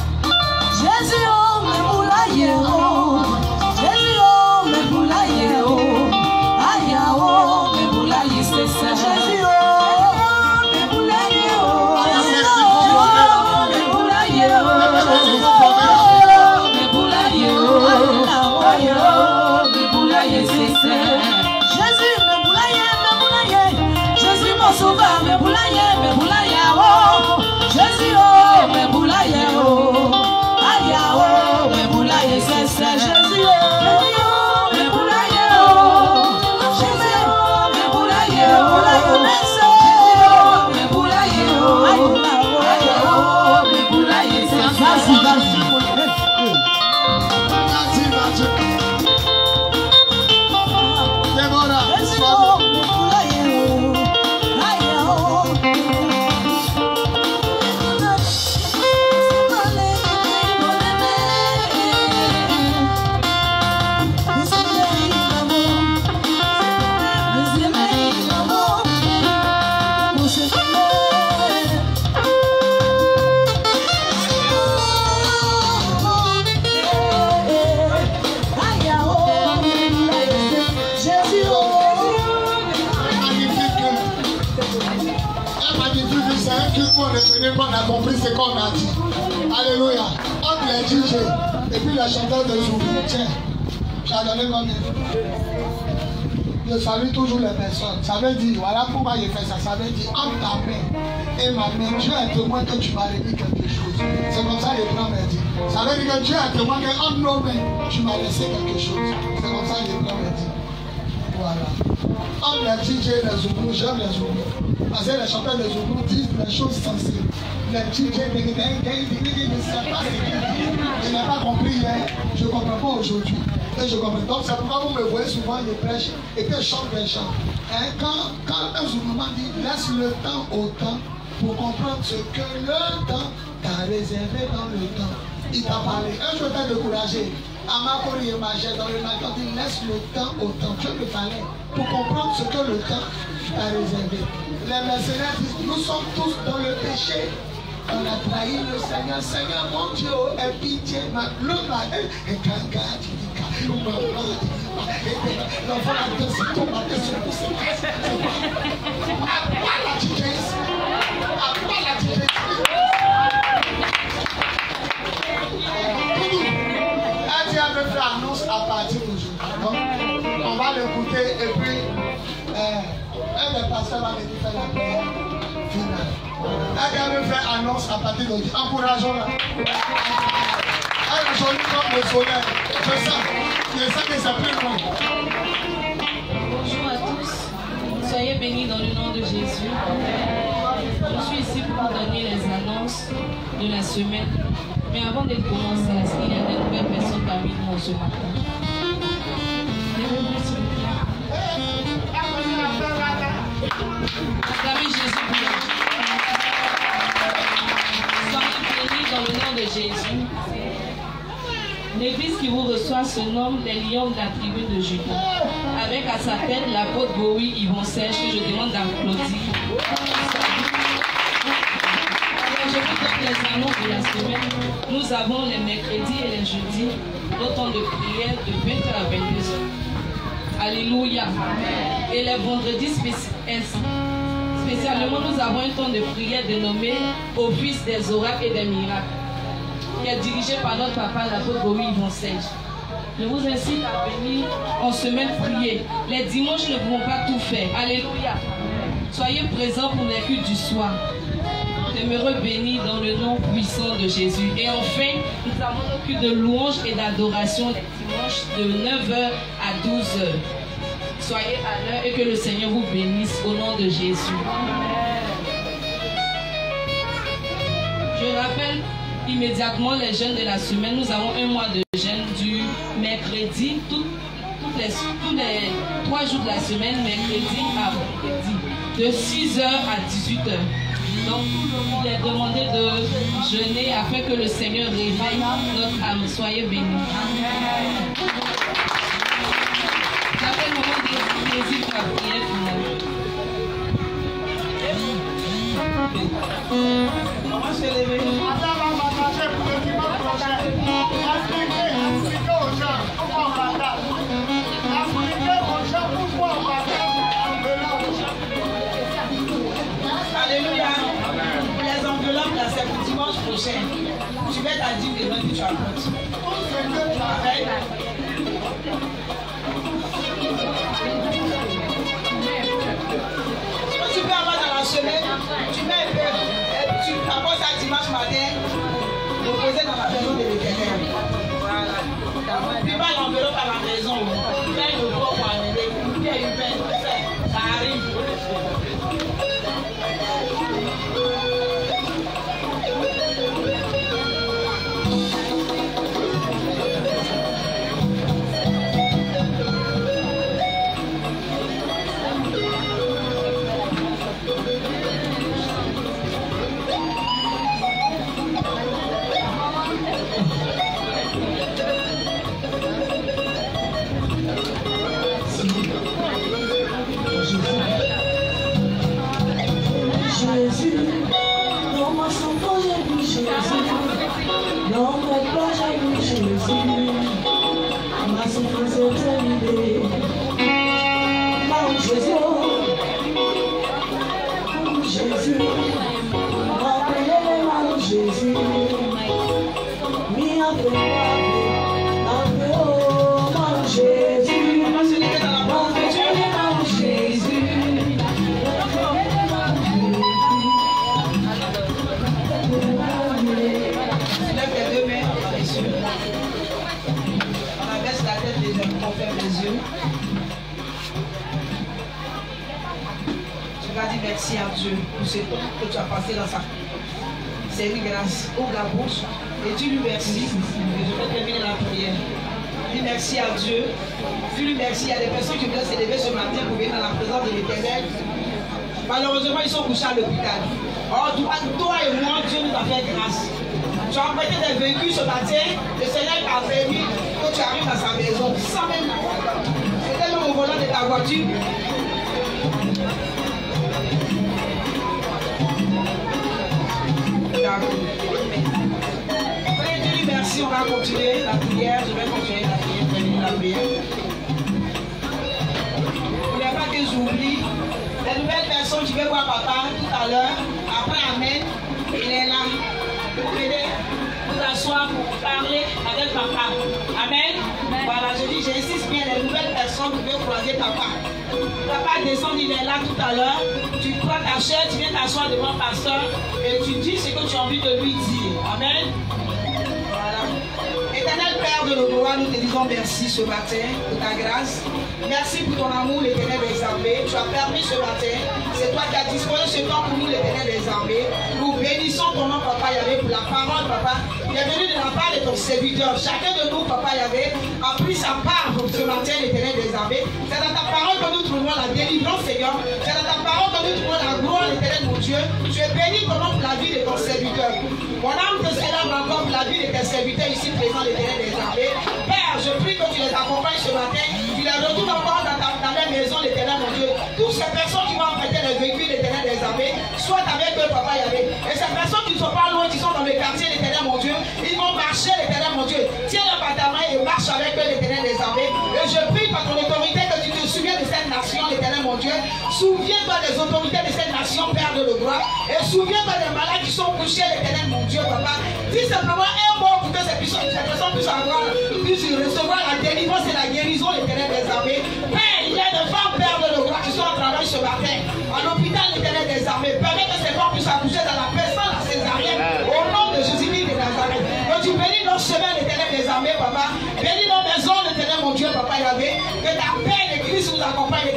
Jésus, oh, me boulaye, oh, Jésus, oh, me boulaye, oh, aïe, oh, me boulaye, c'est Jésus, oh. Jésus, me boulaye, Jésus mon sauveur, me boulaye, oh, Jésus, oh, me boulaye, oh, aïe, oh, me boulaye, c'est Jésus, oh, me boulaye, oh, Jésus, oh, me boulaye, oh, me boulaye, oh, aïe, oh, me boulaye, c'est Jésus. On a compris ce qu'on a dit. Alléluia. Entre les DJ et puis le chanteur de Zoubou. Tiens, j'ai donné combien? Je salue toujours les personnes. Ça veut dire, voilà pourquoi il fait ça. Ça veut dire, entre ta main et ma main, Dieu est témoin que tu m'as remis quelque chose. C'est comme ça que les blancs me dit. Ça veut dire que Dieu est témoin que entre nos mains, tu m'as laissé quelque chose. C'est comme ça que les blancs me dit. Voilà. Entre les DJ et les Zoubou, j'aime les Zoubou. Parce que les chanteurs de Zoubou disent des choses sensibles. Les DJ, je ne sais pas ce qu'ils disent. Je n'ai pas compris hier, je ne comprends pas aujourd'hui. Et je comprends. Donc c'est pourquoi vous me voyez souvent, je prêche et que je chante des chants. Hein, quand un Zoubouman dit laisse le temps au temps pour comprendre ce que le temps t'a réservé dans le temps. Il t'a parlé. Un jour t'as découragé. Amakori et Magé dans le matin dit laisse le temps au temps. Dieu me fallait pour comprendre ce que le temps t'a réservé. Les mercenaires disent nous sommes tous dans le péché. On a trahi le Seigneur. Seigneur, mon Dieu, aie pitié. L'homme a et quand l'enfant a deux secondes, c'est poussé. À quoi la titesse? À quoi la titesse? Elle me fait annonce à partir d'aujourd'hui. On va l'écouter et puis un des pasteurs va venir faire la prière finale. Elle me fait annonce à partir d'aujourd'hui. Encourageons-la. Elle est jolie comme le soleil. Je sais que c'est plus loin. Bonjour à tous. Soyez bénis dans le nom de Jésus. Je suis ici pour vous donner les annonces de la semaine. Mais avant de commencer, est-ce qu'il y a de nouvelles personnes parmi nous ce matin? Lèvez-vous s'il vous plaît. Acclamez Jésus pour la vie. Soyez bénis dans le nom de Jésus. L'église qui vous reçoit se nomme les Lions de la tribu de Juda. Avec à sa tête l'apôtre Bowie Yvon Serge, que je demande d'applaudir. Je vous donne les annonces de la semaine. Nous avons les mercredis et les jeudis le temps de prière de 20h à 22h. Alléluia. Et les vendredis spécialement, nous avons un temps de prière dénommé Office des oracles et des miracles, qui est dirigé par notre papa, l'apôtre Bowie Yvon Serge. Je vous incite à venir en semaine prier. Les dimanches ne pouvons pas tout faire. Alléluia. Soyez présents pour les cultes du soir. Demeurez bénis dans le nom puissant de Jésus. Et enfin, nous avons nos cultes de louange et d'adoration les dimanches de 9h à 12h. soyez à l'heure et que le Seigneur vous bénisse au nom de Jésus. Je rappelle immédiatement les jeûnes de la semaine. Nous avons un mois de jeûne du mercredi, tous les 3 jours de la semaine, mercredi à vendredi, de 6h à 18h. Donc, il est demandé de jeûner afin que le Seigneur réveille notre âme. Soyez bénis. J'appelle le moment de plaisir pour la prière finale. On va se lever. Alléluia. Pour les enveloppes, là, c'est pour dimanche prochain. Tu mets ta dîme et puis tu apportes. Amen. Tu peux avoir dans la semaine, tu mets un peu, et tu apportes ça dimanche matin, reposer dans la maison de l'Éternel. Voilà. Puis pas l'enveloppe à la maison. Tu fais le corps pour annuler. Puis il y a une peine. Ça arrive. Jésus, dans ma souffrance j'ai vu Jésus, dans mes pleurs j'ai vu Jésus, ma souffrance est terminée. Oh Jésus, rappelez-les mal Jésus, mi a fait mal Jésus, rappelez-les mal Jésus. On abaisse la tête des hommes, on ferme les yeux. Tu vas dire merci à Dieu pour ce temps que tu as passé dans sa série grâce. Ouvre la bouche et dis-lui merci. Et je vais terminer la prière. Dis merci à Dieu. Dis-lui merci. Il y a des personnes qui veulent se lever ce matin pour venir dans la présence de l'Éternel. Malheureusement, ils sont couchés à l'hôpital. Or, toi et moi, Dieu nous a fait grâce. Tu as emprunté des véhicules ce matin, le Seigneur t'a permis que tu arrives dans sa maison sans même l'avoir. C'était même au volant de ta voiture. D'accord. Dieu merci, on va continuer la prière. Je vais continuer la prière, terminer la prière. Il n'y a pas que j'oublie. Les nouvelles personnes, je vais voir papa tout à l'heure. Après, amen. Il est là. Vous venez vous asseoir pour parler avec papa. Amen. Voilà, je dis, j'insiste bien, les nouvelles personnes, vous pouvez croiser papa. Papa descend, il est là tout à l'heure. Tu prends ta chaise, tu viens t'asseoir devant le pasteur et tu dis ce que tu as envie de lui dire. Amen. Voilà. Éternel Père de nos gloires, nous te disons merci ce matin pour ta grâce. Merci pour ton amour, l'Éternel des armées. Tu as permis ce matin. C'est toi qui as disposé ce temps pour nous, l'Éternel des armées. Nous bénissons ton nom, Papa Yahvé, pour la parole, Papa, qui est venue de la part de ton serviteur. Chacun de nous, Papa Yahvé, a pris sa part pour ce matin, l'Éternel des armées. C'est dans ta parole que nous trouvons la délivrance, Seigneur. C'est dans ta parole que nous trouvons la gloire, l'Éternel, mon Dieu. Tu es béni ton nom pour la vie de ton serviteur. Mon âme te célèbre encore pour la vie de tes serviteurs ici présents, l'Éternel des armées. Père, je prie que tu les accompagnes ce matin. Tu les retournes encore dans ta maison, l'Éternel, mon Dieu. Toutes ces personnes qui vont emprunter les véhicules, l'Éternel des armées, soit avec eux, Papa Yahvé. Et ces personnes qui ne sont pas loin, qui sont dans le quartier, l'Éternel, mon Dieu, ils vont marcher, l'Éternel, mon Dieu. Tiens-le par ta main et marche avec eux, l'Éternel des armées. Et je prie par ton autorité que tu te souviens de cette nation, l'Éternel, mon Dieu. Souviens-toi des autorités de cette nation, Père de gloire. Et souviens-toi des malades qui sont couchés, l'Éternel, mon Dieu, Papa. Dis simplement un mot pour que ces personnes puissent recevoir la délivrance et la guérison, l'Éternel des armées. Père, il y a des femmes, Père de gloire, qui sont en travail ce matin, à l'hôpital, l'Éternel des armées. Permets que ces femmes puissent accoucher dans la paix sans la césarienne, au nom de Jésus-Christ de Nazareth. Que tu bénis nos chemins, l'Éternel des armées, Papa. Bénis nos maisons, l'Éternel, mon Dieu, Papa Yahvé. Que ta paix de Christ nous accompagne,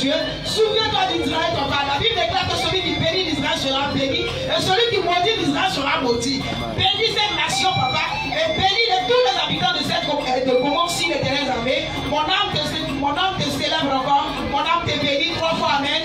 Dieu. Souviens-toi d'Israël, papa. La Bible déclare que celui qui bénit l'Israël sera béni et celui qui maudit l'Israël sera maudit. Bénis cette nation, papa, et bénis tous les habitants de cette de Congo-si l'Éternel armée. Mon âme te célèbre encore, mon âme te bénit 3 fois, amen.